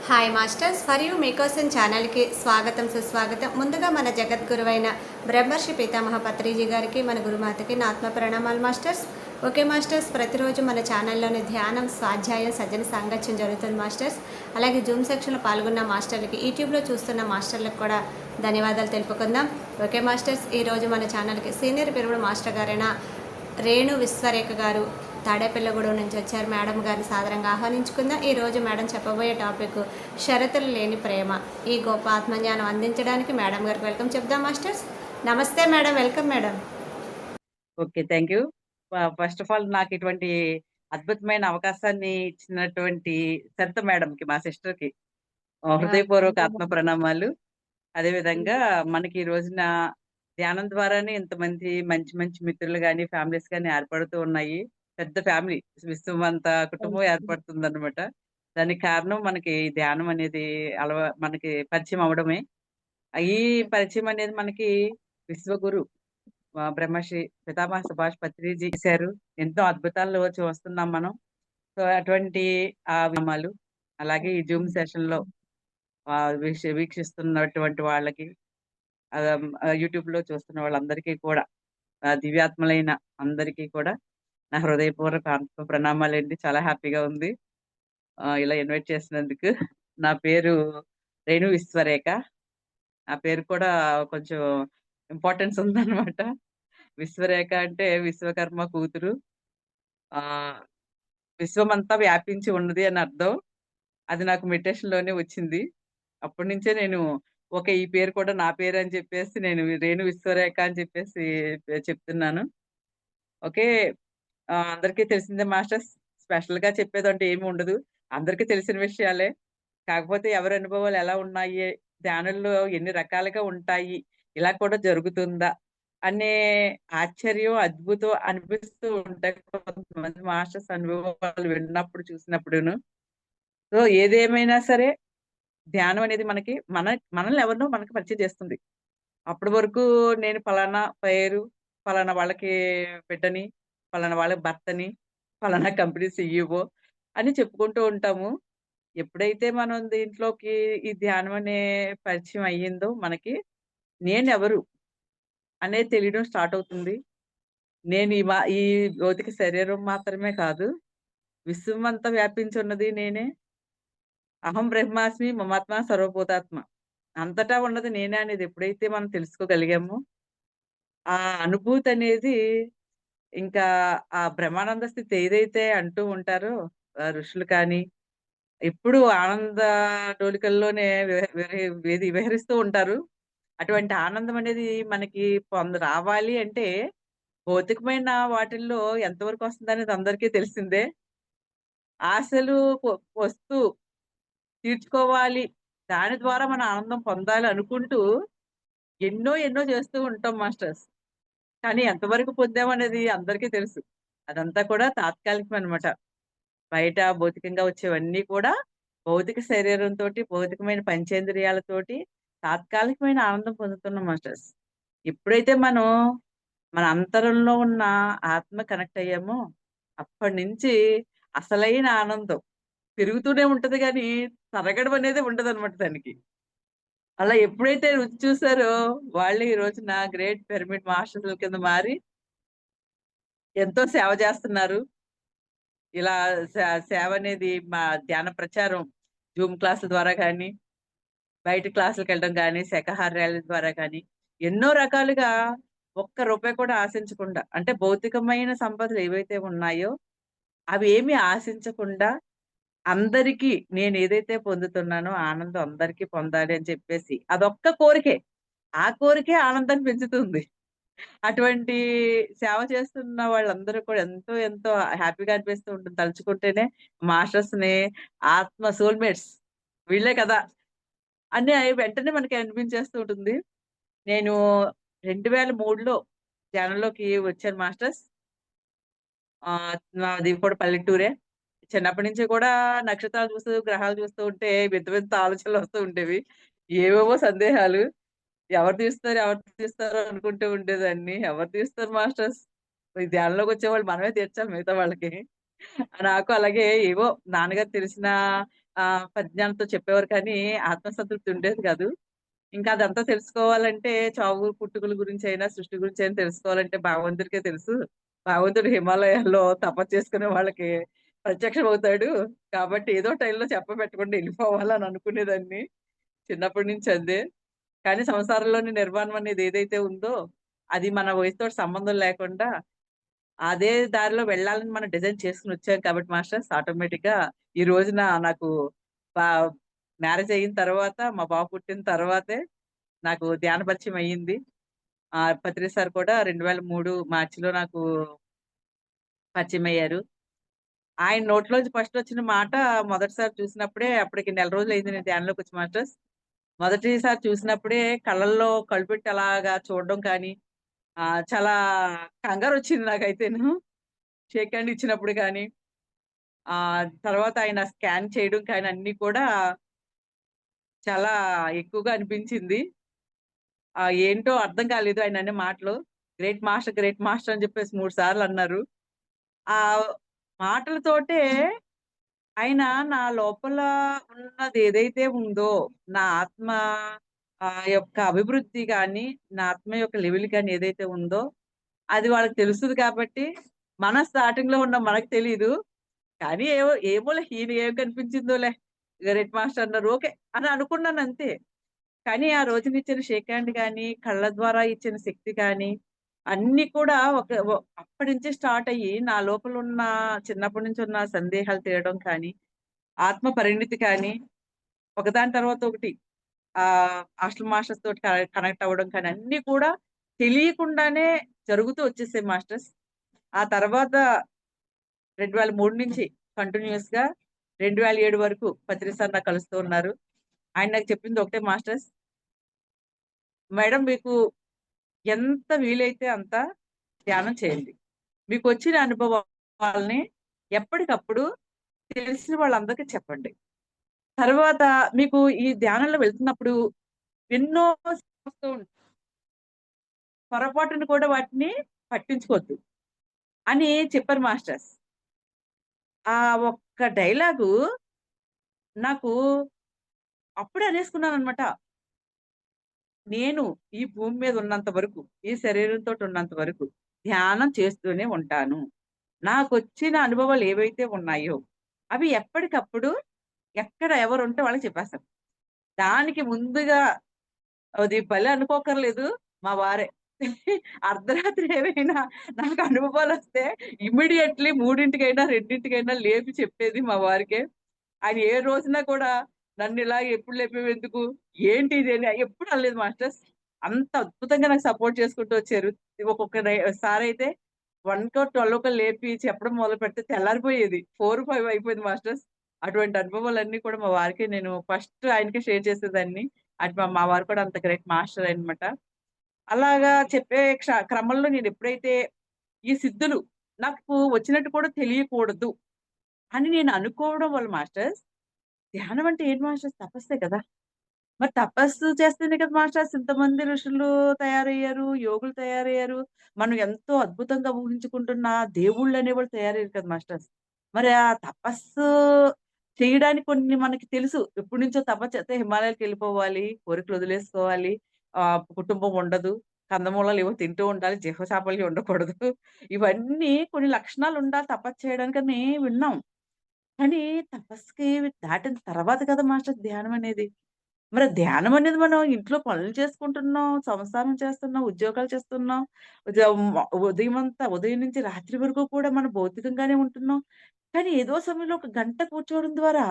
Hi masters for you మేకోసన్ ఛానల్కి స్వాగతం సుస్వాగతం. ముందుగా మన జగద్గురువైన బ్రహ్మర్షి పితామహ పత్రిజీ గారికి, మన గురుమాతకి నా ఆత్మ ప్రణామాలు మాస్టర్స్. ఓకే మాస్టర్స్, ప్రతిరోజు మన ఛానల్లోని ధ్యానం, స్వాధ్యాయం, సజ్జన సాంగత్యం జరుగుతుంది మాస్టర్స్. అలాగే జూమ్ సెక్షన్లో పాల్గొన్న మాస్టర్లకి, యూట్యూబ్లో చూస్తున్న మాస్టర్లకు కూడా ధన్యవాదాలు తెలుపుకుందాం. ఓకే మాస్టర్స్, ఈరోజు మన ఛానల్కి సీనియర్ పిరువుడు మాస్టర్ గారైన రేణు విశ్వరేఖ గారు తాడేపల్లిగూడెం నుంచి వచ్చారు. మేడం గారిని సాదరంగా ఆహ్వానించుకుందాం. ఈరోజు మేడం చెప్పబోయే టాపిక్ షరతులు లేని ప్రేమ. ఈ గొప్ప ఆత్మజ్ఞానం అందించడానికి మేడం గారికి వెల్కమ్ చెప్దాం మాస్టర్స్. నమస్తే madam, welcome madam. Okay, thank you. First of all నాకు ఇటువంటి అద్భుతమైన అవకాశాన్ని ఇచ్చినటువంటి సరిత మేడంకి, మా సిస్టర్కి హృదయపూర్వక ఆత్మ ప్రణామాలు. అదేవిధంగా మనకి ఈ రోజున ధ్యానం ద్వారానే ఇంతమంది మంచి మంచి మిత్రులు కానీ ఫ్యామిలీస్ కానీ ఏర్పడుతూ ఉన్నాయి. పెద్ద ఫ్యామిలీ, విశ్వమంత కుటుంబం ఏర్పడుతుంది అనమాట. దానికి కారణం మనకి ధ్యానం అనేది మనకి పరిచయం అవడమే. ఈ పరిచయం అనేది మనకి విశ్వగురు బ్రహ్మశ్రీ పితామహ సుభాష్ పత్రిజీ చేశారు. ఎన్నో అద్భుతాలు చూస్తున్నాం మనం. సో అటువంటి విరామాలు, అలాగే ఈ జూమ్ సెషన్ లో వీక్షిస్తున్నటువంటి వాళ్ళకి, యూట్యూబ్ లో చూస్తున్న వాళ్ళందరికీ కూడా, దివ్యాత్మలైన అందరికీ కూడా నా హృదయపూర్వక ఆత్మ ప్రణామాలండి. చాలా హ్యాపీగా ఉంది ఇలా ఇన్వైట్ చేసినందుకు. నా పేరు రేణు విశ్వరేఖ. ఆ పేరు కూడా కొంచెం ఇంపార్టెన్స్ ఉందన్నమాట. విశ్వరేఖ అంటే విశ్వకర్మ కూతురు. ఆ విశ్వమంతా వ్యాపించి ఉన్నది అని అర్థం. అది నాకు మెడిటేషన్ లోనే వచ్చింది. అప్పటి నుంచే నేను ఈ పేరు కూడా నా పేరు అని చెప్పేసి నేను రేణు విశ్వరేఖ అని చెప్పేసి చెప్తున్నాను. ఓకే. అందరికీ తెలిసిందే మాస్టర్స్. స్పెషల్ గా చెప్పేదంటే ఏమి ఉండదు. అందరికీ తెలిసిన విషయాలే. కాకపోతే ఎవరి అనుభవాలు ఎలా ఉన్నాయి, ధ్యానంలో ఎన్ని రకాలుగా ఉంటాయి, ఇలా కూడా జరుగుతుందా అనే ఆశ్చర్యం, అద్భుతం అనిపిస్తూ ఉంటాయి కొంతమంది మాస్టర్స్ అనుభవాలు విన్నప్పుడు, చూసినప్పుడును. సో ఏదేమైనా సరే, ధ్యానం అనేది మనల్ని ఎవరినో మనకి పరిచయం చేస్తుంది. అప్పటి వరకు నేను పలానా పేరు, పలానా వాళ్ళకి బిడ్డని, పలానా వాళ్ళకి భర్తని, పలానా కంపెనీ CEO అని చెప్పుకుంటూ ఉంటాము. ఎప్పుడైతే మనం దీంట్లోకి ఈ ధ్యానం అనే పరిచయం అయ్యిందో మనకి, నేనెవరు అనేది తెలియడం స్టార్ట్ అవుతుంది. నేను ఈ భౌతిక శరీరం మాత్రమే కాదు, విశ్వమంతా వ్యాపించి ఉన్నది నేనే. అహం బ్రహ్మాస్మి మమాత్మ సర్వభూతాత్మ. అంతటా ఉన్నది నేనే అనేది ఎప్పుడైతే మనం తెలుసుకోగలిగామో, ఆ అనుభూతి అనేది ఇంకా ఆ బ్రహ్మానంద స్థితి ఏదైతే అంటూ ఉంటారో ఋషులు కానీ, ఎప్పుడు ఆనంద డోలికల్లోనే విహరిస్తూ ఉంటారు. అటువంటి ఆనందం అనేది మనకి రావాలి అంటే, భౌతికమైన వాటిల్లో ఎంతవరకు వస్తుందనేది అందరికీ తెలిసిందే. ఆశలు వస్తూ తీర్చుకోవాలి, దాని ద్వారా మనం ఆనందం పొందాలి అనుకుంటూ ఎన్నో ఎన్నో చేస్తూ ఉంటాం మాస్టర్స్. కానీ ఎంతవరకు పొందామనేది అందరికీ తెలుసు. అదంతా కూడా తాత్కాలికం అనమాట. బయట భౌతికంగా వచ్చేవన్నీ కూడా భౌతిక శరీరంతోటి, భౌతికమైన పంచేంద్రియాలతోటి తాత్కాలికమైన ఆనందం పొందుతున్నాం మాస్టర్స్. ఎప్పుడైతే మనం మన అంతరంలో ఉన్న ఆత్మ కనెక్ట్ అయ్యామో, అప్పటి నుంచి అసలైన ఆనందం పెరుగుతూనే ఉంటది గానీ, తరగడం అనేది ఉండదనమాట దానికి. అలా ఎప్పుడైతే రుచి చూసారో, వాళ్ళే ఈ రోజున గ్రేట్ పిరమిడ్ మాస్టర్ల కింద మారి ఎంతో సేవ చేస్తున్నారు. ఇలా సేవ అనేది మా ధ్యాన ప్రచారం జూమ్ క్లాసుల ద్వారా కానీ, బయట క్లాసులకెళ్ళడం గానీ, శాకాహార ర్యాలీల ద్వారా కానీ, ఎన్నో రకాలుగా ఒక్క రూపాయి కూడా ఆశించకుండా, అంటే భౌతికమైన సంపదలు ఏవైతే ఉన్నాయో అవి ఏమీ ఆశించకుండా, అందరికీ నేను ఏదైతే పొందుతున్నానో ఆనందం అందరికీ పొందాలి అని చెప్పేసి అదొక్క కోరికే. ఆ కోరికే ఆనందాన్ని పెంచుతుంది. అటువంటి సేవ చేస్తున్న వాళ్ళందరూ కూడా ఎంతో ఎంతో హ్యాపీగా అనిపిస్తూ ఉంటుంది తలుచుకుంటేనే. మాస్టర్స్‌ని ఆత్మ సోల్‌మేట్స్ వీళ్ళే కదా అని వెంటనే మనకి అనిపించేస్తూ ఉంటుంది. నేను 2003లో ధ్యానంలోకి వచ్చాను మాస్టర్స్. నాది కూడా పల్లెటూరే. చిన్నప్పటి నుంచి కూడా నక్షత్రాలు చూస్తూ, గ్రహాలు చూస్తూ ఉంటే వింత వింత ఆలోచనలు వస్తూ ఉండేవి. ఏవేవో సందేహాలు. ఎవరు తీస్తారు? ఎవరు తీస్తారు? అనుకుంటూ ఉండేదాన్ని. ఎవరు తీస్తారు మాస్టర్స్? ఈ ధ్యానంలోకొచ్చేవాళ్ళు మనమే తీర్చాలి మిగతా వాళ్ళకి. నాకు అలాగే ఏవో నాన్నగారు తెలిసిన పరిజ్ఞానంతో చెప్పేవారు కానీ, ఆత్మసంతృప్తి ఉండేది కాదు. ఇంకా అదంతా తెలుసుకోవాలంటే చావు పుట్టుకల గురించైనా, సృష్టి గురించైనా తెలుసుకోవాలంటే భగవంతుడికే తెలుసు. భగవంతుడు హిమాలయాల్లో తపస్సు చేసుకునే వాళ్ళకి ప్రత్యక్షమవుతాడు. కాబట్టి ఏదో టైంలో చెప్పబెట్టకుండా ఎళ్ళిపోవాలని అనుకునేదాన్ని. చిన్నప్పటి నుంచి అదే. కానీ సంసారంలోని నిర్వాణం అనేది ఏదైతే ఉందో, అది మన వయసుతోటి సంబంధం లేకుండా అదే దారిలో వెళ్ళాలని మనం డిజైన్ చేసుకొనొచ్చాం కాబట్టి మాస్టర్స్ ఆటోమేటిక్‌గా ఈ రోజున నాకు పా మ్యారేజ్ అయిన తర్వాత, మా బాబు పుట్టిన తర్వాతే నాకు ధ్యాన పరిచయం అయ్యింది. పత్రి సార్ కూడా 2003 మార్చిలో నాకు పరిచయమయ్యారు. ఆయన నోట్లోంచి ఫస్ట్ వచ్చిన మాట మొదటిసారి చూసినప్పుడే అప్పటికి నెల రోజులయింది నేను ధ్యానంలోకొచ్చి మాస్టర్స్. మొదటిసారి చూసినప్పుడే కళ్ళల్లో కళ్ళు పెట్టి అలాగా చూడడం కానీ, చాలా కంగారొచ్చింది నాకైతేను. షేక్ హ్యాండ్ ఇచ్చినప్పుడు గాని, తర్వాత ఆయన స్కాన్ చేయడం కానీ అన్నీ కూడా చాలా ఎక్కువగా అనిపించింది. ఏంటో అర్థం కాలేదు ఆయననే మాటలు. గ్రేట్ మాస్టర్ అని చెప్పేసి 3 సార్లు అన్నారు. ఆ మాటలతోటే ఆయన నా లోపల ఉన్నది ఏదైతే ఉందో, నా ఆత్మ యొక్క అభివృద్ధి గాని, నా ఆత్మ యొక్క లెవెల్ గాని ఏదైతే ఉందో, అది వాళ్ళకి తెలుస్తది కాబట్టి, మనం స్టార్టింగ్‌లో ఉన్న మనకు తెలీదు. కానీ ఏమోలే ఈయన ఏం కనిపించిందోలే, గ్రేట్ మాస్టర్ అన్నారు. ఓకే. అని అనుకున్నానంతే. కానీ ఆ రోజునిచ్చిన షేక్ హ్యాండ్ గాని, కళ్ళ ద్వారా ఇచ్చిన శక్తి కానీ, అన్నీ కూడా అప్పటి నుంచే స్టార్ట్ అయ్యి, నా లోపలున్న చిన్నప్పటి నుంచి ఉన్న సందేహాలు తీరడం కానీ, ఆత్మ పరిణితి కానీ, ఒకదాని తర్వాత ఒకటి హాస్టల్ మాస్టర్స్ తోటి కనెక్ట్ అవ్వడం కానీ, అన్నీ కూడా తెలియకుండానే జరుగుతూ వచ్చేసాయి మాస్టర్స్. ఆ తర్వాత 2003 నుంచి కంటిన్యూయస్‌గా 2007 వరకు పత్రి సార్ నాకు కలుస్తూ ఉన్నారు. ఆయన నాకు చెప్పింది ఒకటే మాస్టర్స్, "మేడం మీకు ఎంత వీలైతే అంత ధ్యానం చేయండి. మీకొచ్చిన అనుభవాల్ని ఎప్పటికప్పుడు తెలిసిన వాళ్ళందరికీ చెప్పండి. తర్వాత మీకు ఈ ధ్యానంలో వెళ్తున్నప్పుడు ఎన్నో వస్తూ ఉంటాయి. పొరపాటున కూడా వాటిని పట్టించుకోవద్దు" అని చెప్పారు మాస్టర్స్. ఆ ఒక్క డైలాగు నాకు అప్పుడే అనేసుకున్నాననమాట. నేను ఈ భూమి మీద ఉన్నంత వరకు, ఈ శరీరంతోటి ఉన్నంత వరకు ధ్యానం చేస్తూనే ఉంటాను. నాకొచ్చిన అనుభవాలు ఏవైతే ఉన్నాయో, అవి ఎప్పటికప్పుడు ఎక్కడ ఎవరుంటే వాళ్ళకి చెప్పేస్తాను. దానికి ముందుగా అది భలే అనుకోక్కర్లేదు మా వారే. అర్ధరాత్రి ఏమైనా నాకు అనుభవాలొస్తే ఇమ్మీడియేట్‌లీ 3:00కైనా, 2:00కైనా లేపి చెప్పేది మా వారికే. ఆయన ఏ రోజున కూడా నన్నిలా ఎప్పుడు లేపేవెందుకు? ఏంటి ఇది అని ఎప్పుడు అనలేదు మాస్టర్స్. అంత అద్భుతంగా నాకు సపోర్ట్ చేసుకుంటూ వచ్చారు. ఒక్కొక్క సారయితే 1కో, 12కో లేపి చెప్పడం మొదలుపెడితే తెల్లారిపోయేది. 4, 5 అయిపోయింది మాస్టర్స్. అటువంటి అనుభవాలన్నీ కూడా మా వారికి నేను ఫస్ట్ ఆయనకే షేర్ చేసేదాన్ని. అటు మా వారు కూడా అంత గ్రేట్ మాస్టర్ అనమాట. అలాగా చెప్పే క్రమంలో నేనెప్పుడైతే ఈ సిద్ధులు నాకు వచ్చినట్టు కూడా తెలియకూడదు అని నేను అనుకోవడం వల్ల మాస్టర్స్, ధ్యానం అంటే ఏంటి మాస్టర్స్? తపస్సే కదా! మరి తపస్సు చేస్తేనే కదా మాస్టర్స్ ఇంతమంది ఋషులు తయారయ్యారు, యోగులు తయారయ్యారు. మనం ఎంతో అద్భుతంగా ఊహించుకుంటున్న దేవుళ్ళనేవాళ్ళు తయారయ్యారు కదా మాస్టర్స్. మరి ఆ తపస్సు చేయడానికి కొన్ని మనకి తెలుసు. ఎప్పటినుంచో తపస్సు చేస్తే హిమాలయాలకెళ్ళిపోవాలి, కోరికలు వదిలేసుకోవాలి, కుటుంబం ఉండదు, కందమూలాలు ఏవో తింటూ ఉండాలి, జీహోసాపల్యం ఉండకూడదు. ఇవన్నీ కొన్ని లక్షణాలుండాలి తపస్సు చేయడానికని విన్నాం. కానీ తపస్సుకి దాటిన తర్వాత కదా మాస్టర్ ధ్యానం అనేది. మరి ధ్యానం అనేది మనం ఇంట్లో పనులు చేసుకుంటున్నాం, సంసారం చేస్తున్నాం, ఉద్యోగాలు చేస్తున్నాం. జ మ ఉదయం నుంచి రాత్రి వరకు కూడా మనం భౌతికంగానే ఉంటున్నాం. కానీ ఏదో సమయంలో ఒక గంట కూర్చోవడం ద్వారా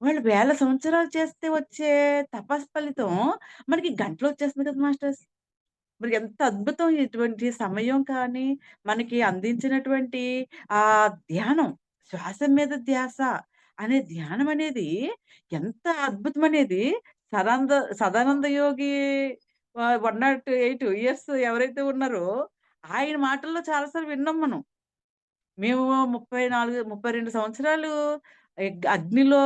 వాళ్ళు వేల సంవత్సరాలు చేస్తే వచ్చే తపస్సు ఫలితం మనకి గంటలో వచ్చేస్తుంది కదా మాస్టర్స్. మరి ఎంత అద్భుతం ఇటువంటి సమయం కానీ, మనకి అందించినటువంటి ధ్యానం, శ్వాస మీద ధ్యాస అనే ధ్యానం అనేది ఎంత అద్భుతమనేది సదానంద యోగి 108 ఇయర్స్ ఎవరైతే ఉన్నారో, ఆయన మాటల్లో చాలా సార్లు విన్నాం మనం. మేము 32 సంవత్సరాలు అగ్నిలో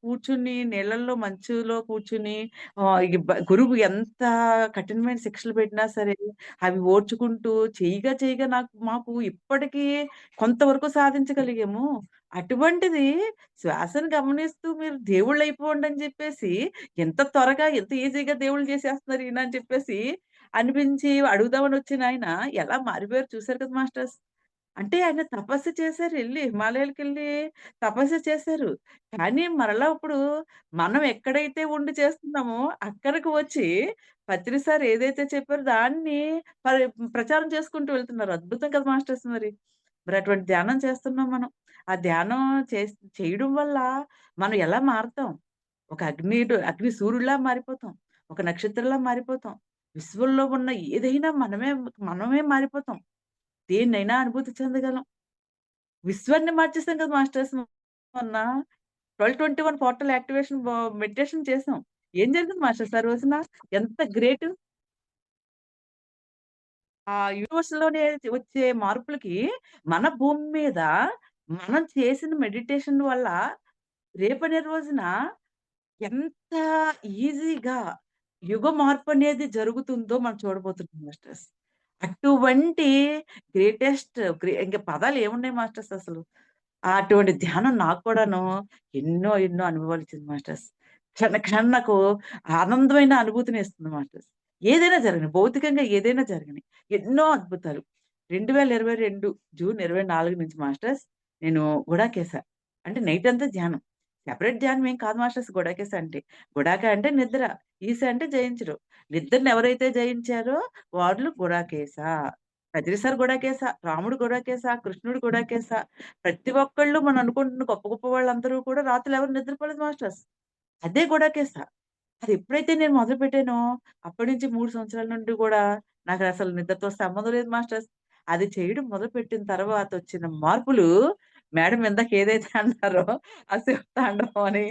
కూర్చుని, నీళ్ళల్లో మంచులో కూర్చుని గురువు ఎంత కఠినమైన శిక్షలు పెట్టినా సరే, అవి ఓర్చుకుంటూ చెయ్యగా మాకు ఇప్పటికీ కొంతవరకు సాధించగలిగాము. అటువంటిది శ్వాసను గమనిస్తూ మీరు దేవుళ్ళయిపోండని చెప్పేసి, ఎంత త్వరగా, ఎంత ఈజీగా దేవుళ్ళు చేసేస్తున్నారు ఈయన అని చెప్పేసి అనిపించి అడుగుదామని వచ్చిన ఆయన ఎలా మారిపోయారో చూసారు కదా మాస్టర్స్. అంటే ఆయన తపస్సు చేశారు హిమాలయాలకెళ్ళి తపస్సు చేశారు. కానీ మరలా ఇప్పుడు మనం ఎక్కడైతే ఉండి చేస్తున్నామో అక్కడికి వచ్చి పత్రి సార్ ఏదైతే చెప్పారో దాన్ని పరి ప్రచారం చేసుకుంటూ వెళ్తున్నారు. అద్భుతం కదా మాస్టర్స్ మరి. మరి అటువంటి ధ్యానం చేస్తున్నాం మనం. ఆ ధ్యానం చేయడం వల్ల మనం ఎలా మారతాం? ఒక అగ్ని సూర్యుడిలా మారిపోతాం. ఒక నక్షత్రంలా మారిపోతాం. విశ్వంలో ఉన్న ఏదైనా మనమే మారిపోతాం. దేన్నైనా అనుభూతి చెందగలం. విశ్వాన్ని మార్చేసాం కదా మాస్టర్స్ మొన్న. 1221 పోర్టల్ యాక్టివేషన్ మెడిటేషన్ చేసాం. ఏం జరిగింది మాస్టర్స్ ఆ రోజున? ఎంత గ్రేట్. ఆ యూనివర్స్‌లోనే వచ్చే మార్పులకి మన భూమి మీద మనం చేసిన మెడిటేషన్ వల్ల రేపటి రోజున ఎంత ఈజీగా యుగ మార్పనేది జరుగుతుందో మనం చూడబోతున్నాం మాస్టర్స్. అటువంటి గ్రేటెస్ట్ ఇంక పదాలేమున్నాయి మాస్టర్స్ అసలు. అటువంటి ధ్యానం నాకు కూడాను ఎన్నో అనుభవాలిచ్చింది మాస్టర్స్. క్షణ నాకు ఆనందమైన అనుభూతినిస్తుంది మాస్టర్స్. ఏదైనా జరగని, భౌతికంగా ఏదైనా జరగని. ఎన్నో అద్భుతాలు. 2022 జూన్ 24 నుంచి మాస్టర్స్ నేను గుడాకేశ. అంటే నైటంతా ధ్యానం. సెపరేట్ ధ్యానం ఏం కాదు మాస్టర్స్ గుడాకేశ అంటే. గుడాక అంటే నిద్ర. ఈశ అంటే జయించడం. నిద్రని ఎవరైతే జయించారో వాళ్ళు గుడాకేశ. బద్రీసార్ గుడాకేశ, రాముడు గుడాకేశ, కృష్ణుడు గుడాకేశ. ప్రతి ఒక్కళ్ళు మనం అనుకుంటున్న గొప్ప గొప్ప వాళ్ళందరూ కూడా రాత్రులు ఎవరు నిద్రపోలేదు మాస్టర్స్. అదే గుడాకేశ. అదెప్పుడైతే నేను మొదలుపెట్టానో, అప్పటి నుంచి 3 సంవత్సరాల నుండి గూడా నాకసలు నిద్రతో సంబంధం లేదు మాస్టర్స్. అది చేయడం మొదలుపెట్టిన తర్వాత వచ్చిన మార్పులు మేడం ఇందాక ఏదైతే అన్నారో, ఆ శివ తాండవం అని,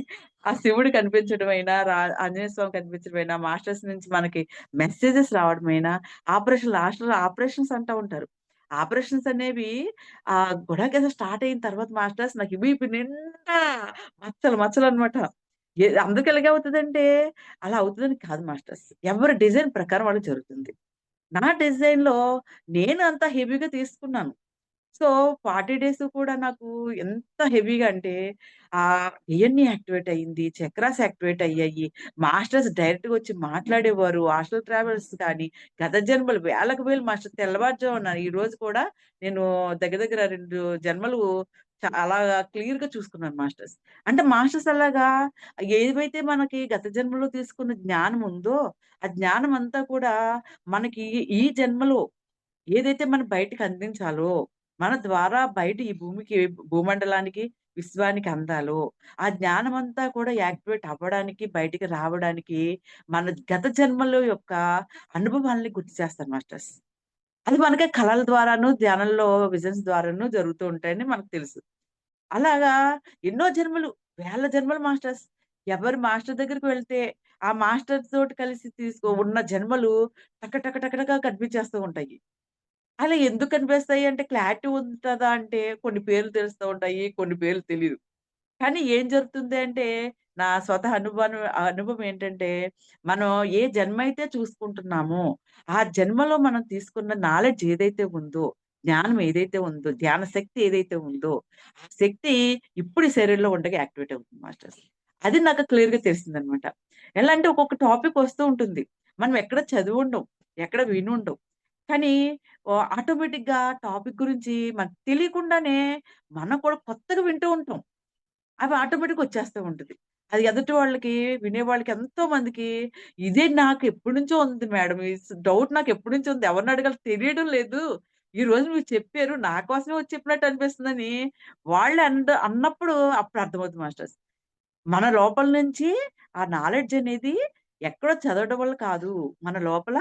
ఆ శివుడు కనిపించడమైనా, ఆంజనేయ స్వామి కనిపించడమైనా, మాస్టర్స్ నుంచి మనకి మెసేజెస్ రావడమైనా, లాస్ట్‌లో ఆపరేషన్స్ అంటా ఉంటారు. ఆపరేషన్స్ అనేవి గుడాకేశ స్టార్ట్ అయిన తర్వాత మాస్టర్స్ నాకు వీపు నిండా మచ్చలనమాట. అందరికి ఎలాగ అవుతదంటే, అలా అవుతదని కాదు మాస్టర్స్. ఎవరి డిజైన్ ప్రకారం వాళ్ళకి జరుగుతుంది. నా డిజైన్‌లో నేను అంత హెవీగా తీసుకున్నాను. సో, 40 డేస్ కూడా నాకు ఎంత హెవీగా అంటే డిఎన్‌ఏ యాక్టివేట్ అయింది. చక్రాస్ యాక్టివేట్ అయ్యాయి. మాస్టర్స్ డైరెక్ట్‌గా వచ్చి మాట్లాడేవారు. హాస్టల్ ట్రావెల్స్ కానీ, గత జన్మలు వేలకు వేలు మాస్టర్ తెల్లవారుజామున ఈరోజు కూడా నేను దగ్గర దగ్గర 2 జన్మలు చాలా క్లియర్‌గా చూసుకున్నాను మాస్టర్స్. అంటే మాస్టర్స్ అలాగా ఏవైతే మనకి గత జన్మలో తీసుకున్న జ్ఞానం ఉందో, ఆ జ్ఞానం అంతా కూడా మనకి ఈ జన్మలో ఏదైతే మనం బయటకి అందించాలో, మన ద్వారా బయట ఈ భూమండలానికి, విశ్వానికి అందాలో, ఆ జ్ఞానమంతా కూడా యాక్టివేట్ అవ్వడానికి, బయటికి రావడానికి మన గత జన్మల యొక్క అనుభవాల్ని గుర్తు చేస్తారు మాస్టర్స్. అది మనకి కళల ద్వారాను, ధ్యానంలో విజన్స్ ద్వారాను జరుగుతూ ఉంటాయని మనకు తెలుసు. అలాగా ఎన్నో జన్మలు, వేల జన్మలు మాస్టర్స్. ఎవరు మాస్టర్ దగ్గరికి వెళ్తే, ఆ మాస్టర్ తోటి కలిసి ఉన్న జన్మలు టక కనిపించేస్తూ ఉంటాయి. అలా ఎందుకు కనిపిస్తాయి అంటే క్లారిటీ ఉంటదా అంటే కొన్ని పేర్లు తెలుస్తూ ఉంటాయి. కొన్ని పేర్లు తెలీదు. కానీ ఏం జరుగుతుంది అంటే నా స్వతహా అనుభవం ఏంటంటే మనం ఏ జన్మ అయితే చూసుకుంటున్నామో ఆ జన్మలో మనం తీసుకున్న నాలెడ్జ్ ఏదైతే ఉందో, జ్ఞానం ఏదైతే ఉందో, ధ్యాన శక్తి ఏదైతే ఉందో, ఆ శక్తి ఇప్పుడు ఈ శరీరంలో ఉండగా యాక్టివేట్ అవుతుంది మాస్టర్స్. అది నాకు క్లియర్‌గా తెలిసిందనమాట. ఎలా అంటే ఒక్కొక్క టాపిక్ వస్తూ ఉంటుంది. మనం ఎక్కడ చదివుండం. ఎక్కడ వినుండం. కానీ ఆటోమేటిక్‌గా టాపిక్ గురించి మనకు తెలియకుండానే మనం కూడా కొత్తగా వింటూ ఉంటాం. అవి ఆటోమేటిక్‌గా వచ్చేస్తూ ఉంటది. అది ఎదుటి వాళ్ళకి, వినేవాళ్ళకి ఎంతో మందికి ఇదే నాకు ఎప్పటినుంచో ఉంది మేడం. ఈ డౌట్ నాకు ఎప్పటినుంచో ఉంది. ఎవరిని అడగాలో తెలియడం లేదు. ఈరోజు మీరు చెప్పారు. నా కోసమే వచ్చి చెప్పినట్టు అనిపిస్తుందని వాళ్ళే అన్నప్పుడు అప్పుడు అర్థమవుతుంది మాస్టర్స్. మన లోపల నుంచి ఆ నాలెడ్జ్ అనేది ఎక్కడో చదవడం వల్ల కాదు. మన లోపల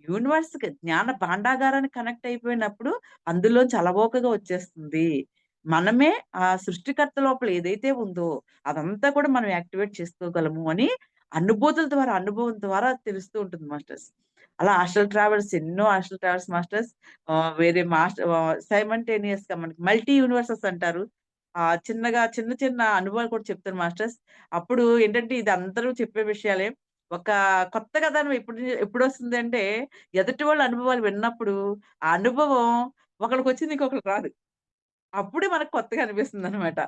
యూనివర్స్‌కి జ్ఞాన భాండాగారానికి కనెక్ట్ అయిపోయినప్పుడు అందులోంచి అలవోకగా వచ్చేస్తుంది. మనమే ఆ సృష్టికర్త లోపల ఏదైతే ఉందో అదంతా కూడా మనం యాక్టివేట్ చేసుకోగలము అని అనుభవం ద్వారా తెలుస్తూ ఉంటుంది మాస్టర్స్. అలా ఎన్నో హాస్టల్ ట్రావెల్స్ మాస్టర్స్ వేరే సైమల్టేనియస్‌గా మనకి మల్టీ యూనివర్సెస్ అంటారు. చిన్నగా చిన్న చిన్న అనుభవాలు కూడా చెప్తాను మాస్టర్స్. అప్పుడు ఏంటంటే ఇది అందరూ చెప్పే విషయాలే. ఒక కొత్త కథనం ఎప్పుడొస్తుందంటే ఎదుటి వాళ్ళ అనుభవాలు విన్నప్పుడు, ఆ అనుభవం ఒకళ్ళకొచ్చింది ఇంకొకళ్ళకి రాదు. అప్పుడే మనకు కొత్తగా అనిపిస్తుందనమాట.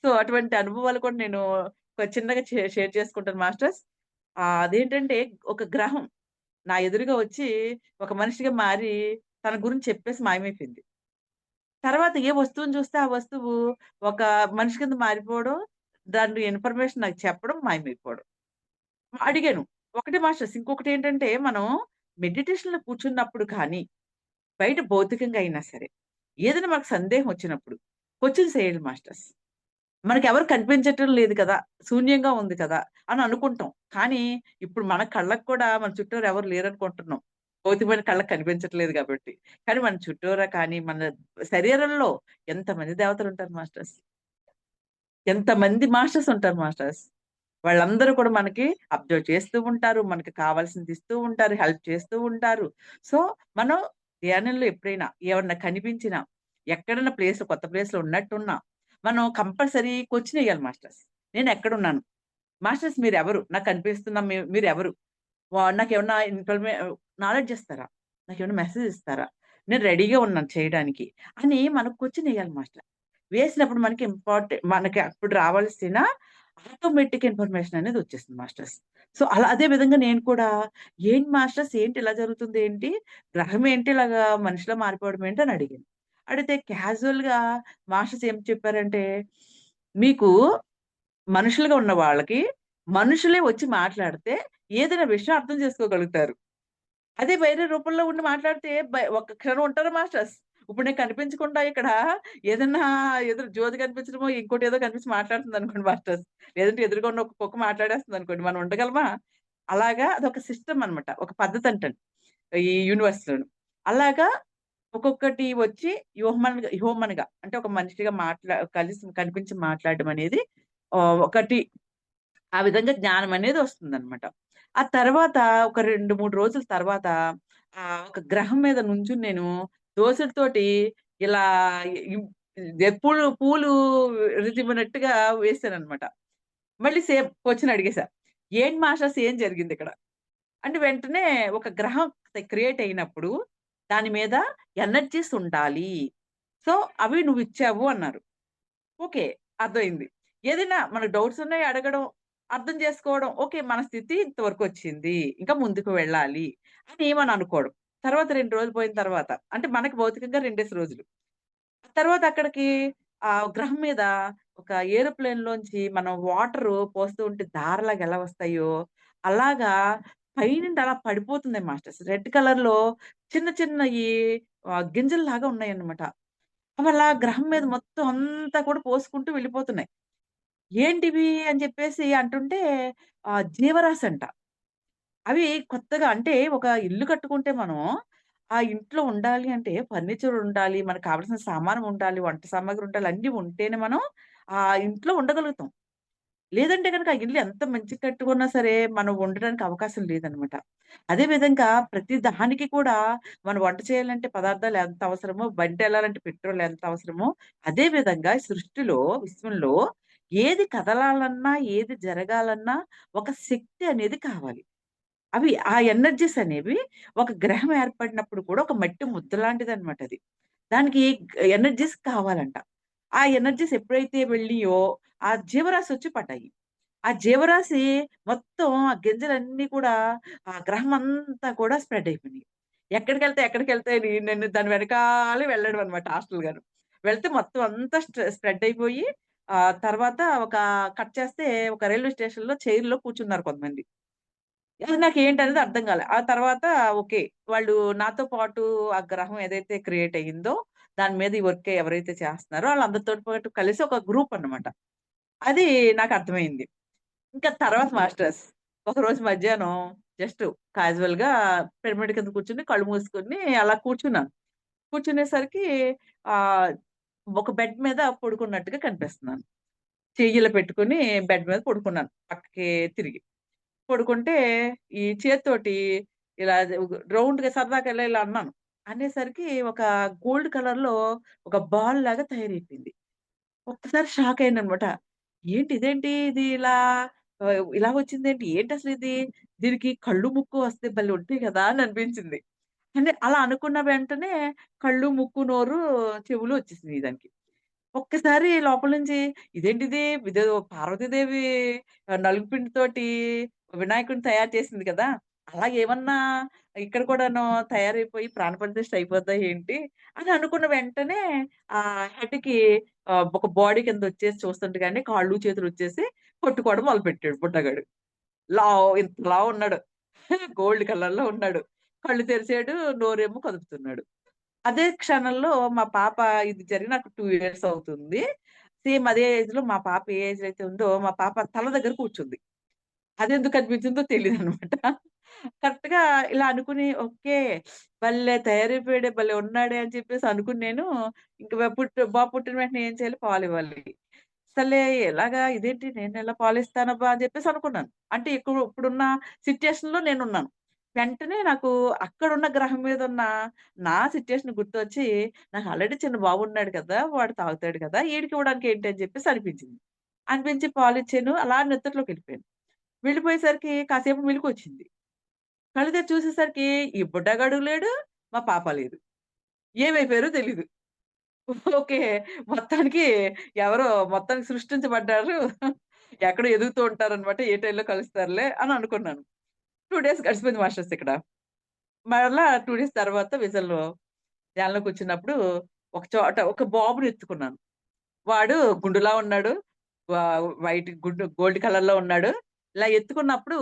సో, అటువంటి అనుభవాలు కూడా నేను చిన్నగా షేర్ చేసుకుంటాను మాస్టర్స్. అదేంటంటే ఒక గ్రహం నా ఎదురుగా వచ్చి ఒక మనిషిగా మారి తన గురించి చెప్పేసి మాయమైపోయింది. తర్వాత ఏ వస్తువుని చూస్తే ఆ వస్తువు ఒక మనిషి కింద మారిపోవడం, దాని ఇన్ఫర్మేషన్ నాకు చెప్పడం, మాయమైపోవడం. అడిగాను. ఒకటే మాస్టర్స్ ఇంకొకటేంటంటే మనం మెడిటేషన్‌లో కూర్చున్నప్పుడు కానీ, బయట భౌతికంగా అయినా సరే, ఏదైనా మనకు సందేహం వచ్చినప్పుడు క్వెషన్స్ ఎయాలి మాస్టర్స్. మనకెవరు కనిపించటం లేదు కదా! శూన్యంగా ఉంది కదా! అని అనుకుంటాం. కానీ ఇప్పుడు మన కళ్ళకి కూడా మన చుట్టూరా ఎవరు లేరనుకుంటున్నాం. భౌతికమైన కళ్ళకి కనిపించట్లేదు కాబట్టి. కానీ మన చుట్టూరా కానీ, మన శరీరంలో ఎంతమంది దేవతలుంటారు మాస్టర్స్. ఎంతమంది మాస్టర్స్ ఉంటారు మాస్టర్స్. వాళ్ళందరూ కూడా మనకి అబ్జర్వ్ చేస్తూ ఉంటారు. మనకి కావాల్సింది ఇస్తూ ఉంటారు. హెల్ప్ చేస్తూ ఉంటారు. సో, మనం ధ్యానంలో ఎప్పుడైనా ఏమన్నా కనిపించినా, ఎక్కడన్నా కొత్త ప్లేస్‌లో ఉన్నట్టున్నా, మనం కంపల్సరీ క్వెషన్ ఎయ్యాలి మాస్టర్స్. నేనెక్కడున్నాను? మాస్టర్స్ మీరెవరు? నాకు కనిపిస్తున్న మీరెవరు? నాకేమన్నా నాలెడ్జ్ ఇస్తారా? నాకేమన్నా మెసేజ్ ఇస్తారా? నేను రెడీగా ఉన్నాను చేయడానికి అని మనం క్వెషన్ ఎయ్యాలి మాస్టర్. వేసినప్పుడు మనకి అప్పుడు రావాల్సిన ఆటోమేటిక్ ఇన్ఫర్మేషన్ అనేది వచ్చేస్తుంది మాస్టర్స్. సో, అదే విధంగా నేను కూడా ఏంటి మాస్టర్స్ ఏంటి ఇలా జరుగుతుంది ఏంటి? గ్రహం ఏంటి ఇలాగా మనిషిలా మారిపోవడం ఏంటి అని అడిగాను. అడిగితే క్యాజువల్‌గా మాస్టర్స్ ఏం చెప్పారంటే, మీకు మనుషులుగా ఉన్న వాళ్ళకి మనుషులే వచ్చి మాట్లాడితే ఏదైనా విషయం అర్థం చేసుకోగలుగుతారు. అదే వేరే రూపంలో ఉండి మాట్లాడితే ఒక్క క్షణం ఉంటారు మాస్టర్స్. ఇప్పుడు నేను కనిపించకుండా ఇక్కడ ఏదన్నా ఎదురు జ్యోతి కనిపించడమో, ఇంకోటేదో కనిపించి మాట్లాడుతుందనుకోండి మాస్టర్స్. లేదంటే ఎదురుగా ఉన్న ఒక కుక్క మాట్లాడేస్తుందనుకోండి. మనం ఉండగలమా? అలాగా అదొక సిస్టమ్ అనమాట. ఒక పద్ధతంటండి. ఈ యూనివర్స్‌లోను. అలాగా ఒక్కొక్కటి వచ్చి హ్యూమన్‌గా అంటే ఒక మనిషిగా కలిసి కనిపించి మాట్లాడడం అనేది ఒకటి ఆ విధంగా జ్ఞానమనేది వస్తుందనమాట. ఆ తర్వాత ఒక 2, 3 రోజుల తర్వాత ఒక గ్రహం మీద నుంచుని నేను దోసెలతోటి ఇలా ఇం పూలు పూలు రిజిమినట్టుగా వేశాననమాట. మళ్ళీ సేమ్ క్వెషన్ అడిగేసా. "ఏంటి మాస్టర్స్ ఏం జరిగిందిక్కడ?" అంటే వెంటనే ఒక గ్రహం క్రియేట్ అయినప్పుడు దాని మీద ఎనర్జీస్ ఉండాలి. సో, అవి నువ్విచ్చావు అన్నారు. ఓకే. అర్థమైంది. ఏదైనా మనకు డౌట్స్ ఉన్నాయి అడగడం, అర్థం చేసుకోవడం. ఓకే. మన స్థితి ఇంతవరకొచ్చింది. ఇంకా ముందుకు వెళ్ళాలి అని మనం అనుకోవడం. తర్వాత 2 రోజులు పోయిన తర్వాత అంటే మనకి భౌతికంగా 2 రోజులు. తర్వాత అక్కడికి గ్రహం మీద ఒక ఏరోప్లేన్‌లోంచి మనం వాటరు పోస్తూ ఉంటే ధారలాగా ఎలా వస్తాయో, అలాగా పైనుండి అలా పడిపోతున్నాయి మాస్టర్స్. రెడ్ కలర్‌లో చిన్న చిన్నయి గింజల్లాగా ఉన్నాయన్నమాట. అవలా గ్రహం మీద మొత్తం అంతా కూడా పోసుకుంటూ వెళ్ళిపోతున్నాయి. ఏంటివి అని చెప్పేసి అంటుంటే జీవరాశంట. అవి కొత్తగా అంటే ఒక ఇల్లు కట్టుకుంటే మనం, ఆ ఇంట్లో ఉండాలి అంటే ఫర్నిచర్ ఉండాలి, మనకు కావాల్సిన సామానం ఉండాలి, వంట సామాగ్రి ఉండాలి, అన్నీ ఉంటేనే మనం ఆ ఇంట్లో ఉండగలుగుతాం. లేదంటే గనక ఆ ఇల్లు ఎంత మంచిగా కట్టుకున్నా సరే, మనం ఉండడానికి అవకాశం లేదనమాట. అదే విధంగా ప్రతి దానికి కూడా మనం వంట చేయాలంటే పదార్థాలు ఎంత అవసరమో, బండెళ్ళాలంటే పెట్రోల్ ఎంత అవసరమో, అదే విధంగా ఈ సృష్టిలో, విశ్వంలో ఏది కదలాలన్నా, ఏది జరగాలన్నా ఒక శక్తి అనేది కావాలి. ఆ ఎనర్జీస్ అనేవి ఒక గ్రహం ఏర్పడినప్పుడు కూడా ఒక మట్టి ముద్ద లాంటిదనమాట అది. దానికి ఎనర్జీస్ కావాలంట. ఆ ఎనర్జీస్ ఎప్పుడైతే వెళ్ళియో, ఆ జీవరాశొచ్చి పడ్డాయి. ఆ జీవరాశి మొత్తం ఆ గింజలన్నీ కూడా ఆ గ్రహం అంతా కూడా స్ప్రెడ్ అయిపోయినాయి. ఎక్కడికెళ్తాయని నేను దాని వెనకాలే వెళ్ళడం అనమాట హాస్టల్. వెళ్తే మొత్తం అంతా స్ప్రెడ్ అయిపోయి తర్వాత కట్ చేస్తే ఒక రైల్వే స్టేషన్‌లో చైర్‌లో కూర్చున్నారు కొంతమంది. అది నాకేంటనేది అర్థం కాలే. ఆ తర్వాత ఓకే. వాళ్ళు నాతో పాటు ఆ గ్రహం ఏదైతే క్రియేట్ అయ్యిందో, దాని మీద ఈ వర్క్ ఎవరైతే చేస్తున్నారో ఆళ్ళందరితోటి పాటు కలిసి ఒక గ్రూప్ అన్నమాట. అది నాకర్థమైంది. ఇంకా తర్వాత మాస్టర్స్ ఒకరోజు మధ్యాహ్నం జస్ట్ క్యాజువల్‌గా పిరమిడ్ కింద కూర్చొని కళ్ళు మూసుకొని అలా కూర్చున్నాను. కూర్చునేసరికి ఆహ్, ఒక బెడ్ మీద పడుకున్నట్టుగా కనిపిస్తున్నాను. చెయ్యిలో పెట్టుకొని బెడ్ మీద పడుకున్నాను పక్కకి తిరిగి. పడుకుంటే ఈ చేత్తోటి ఇలా రౌండ్‌గా సరదాగా ఇలా ఇలా అన్నాను. అనేసరికి ఒక గోల్డ్ కలర్‌లో ఒక బాల్ లాగా తయారైపోయింది. ఒక్కసారి షాకయ్యాననమాట. ఇదేంటి ఇది ఇలా ఇలా వచ్చిందేంటి? ఏంటసలిది? దీనికి కళ్ళు, ముక్కు వస్తే భలే ఉంటాయి కదా! అని అనిపించింది. అంటే అలా అనుకున్న వెంటనే కళ్ళు, ముక్కు, నోరు, చెవులు వచ్చేసినియి దానికి. ఒక్కసారి లోపల నుంచి ఇదేంటిది? ఇదేదో పార్వతీదేవి నలుగు పిండితోటి వినాయకుడిని తయారు చేసింది కదా! అలా ఏమన్నా ఇక్కడ కూడాను తయారైపోయి ప్రాణప్రతిష్ఠ అయిపోద్దా ఏంటి? అని అనుకున్న వెంటనే హెడ్‌కి ఒక బాడీ కిందొచ్చేసి చూస్తుండగానే కాళ్ళు, చేతులొచ్చేసి కొట్టుకోవడం మొదలుపెట్టాడు బుడ్డగాడు. ఇంత లావు ఉన్నాడు. గోల్డ్ కలర్‌లో ఉన్నాడు. కళ్ళు తెరిసాడు, నోరేమో కదుపుతున్నాడు. అదే క్షణంలో మా పాప ఇది జరిగి నాకు 2 ఇయర్స్ అవుతుంది. సేమ్ అదే ఏజ్‌లో మా పాప ఏ ఏజ్‌లో అయితే ఉందో మా పాప తల దగ్గర కూర్చుంది. అదెందుకు అనిపించిందో తెలీదనమాట. కరెక్ట్‌గా ఇలా అనుకుని ఓకే. భలే తయారైపోయాడే, భలే ఉన్నాడే అని చెప్పేసి అనుకుని నేను ఇంక బాబు పుట్టిన వెంటనే ఏం చేయాలి? పాలివ్వాలి. సర్లే ఎలాగా ఇదేంటి నేనెలా పాలిస్తానబ్బా అని చెప్పేసి అనుకున్నాను. అంటే ఇప్పుడున్న సిట్యుయేషన్‌లో నేనున్నాను. వెంటనే నాకు అక్కడున్న గ్రహం మీదున్న నా సిట్యుయేషన్ గుర్తొచ్చి నాకు ఆల్రెడీ చిన్న బాబున్నాడు కదా! వాడు తాగుతాడు కదా! ఈడికి ఇవ్వడానికి ఏంటి అని చెప్పేసి అనిపించింది. అనిపించి పాలిచ్చాను. అలా నిద్రలోకెళ్ళిపోయాను. వెళ్ళిపోయేసరికి కాసేపు మెలుకువొచ్చింది. కళ్ళు తెరిచి చూసేసరికి ఈ బుడ్డగాడు లేడు, మా పాప లేదు. ఏమైపోయారో తెలీదు. ఓకే. మొత్తానికి ఎవరో మొత్తానికి సృష్టించబడ్డారు. ఎక్కడో ఎదుగుతూ ఉంటారనమాట. ఏ టైంలో కలుస్తారులే అని అనుకున్నాను. 2 డేస్ గడిచిపోయింది మాస్టర్స్ ఇక్కడ. మరలా 2 డేస్ తర్వాత విజన్‌లో ధ్యానంలో కూర్చున్నప్పుడు ఒక చోట ఒక బాబుని ఎత్తుకున్నాను. వాడు గుండులా ఉన్నాడు. వైట్ గోల్డ్ కలర్‌లో ఉన్నాడు. ఇలా ఎత్తుకున్నప్పుడు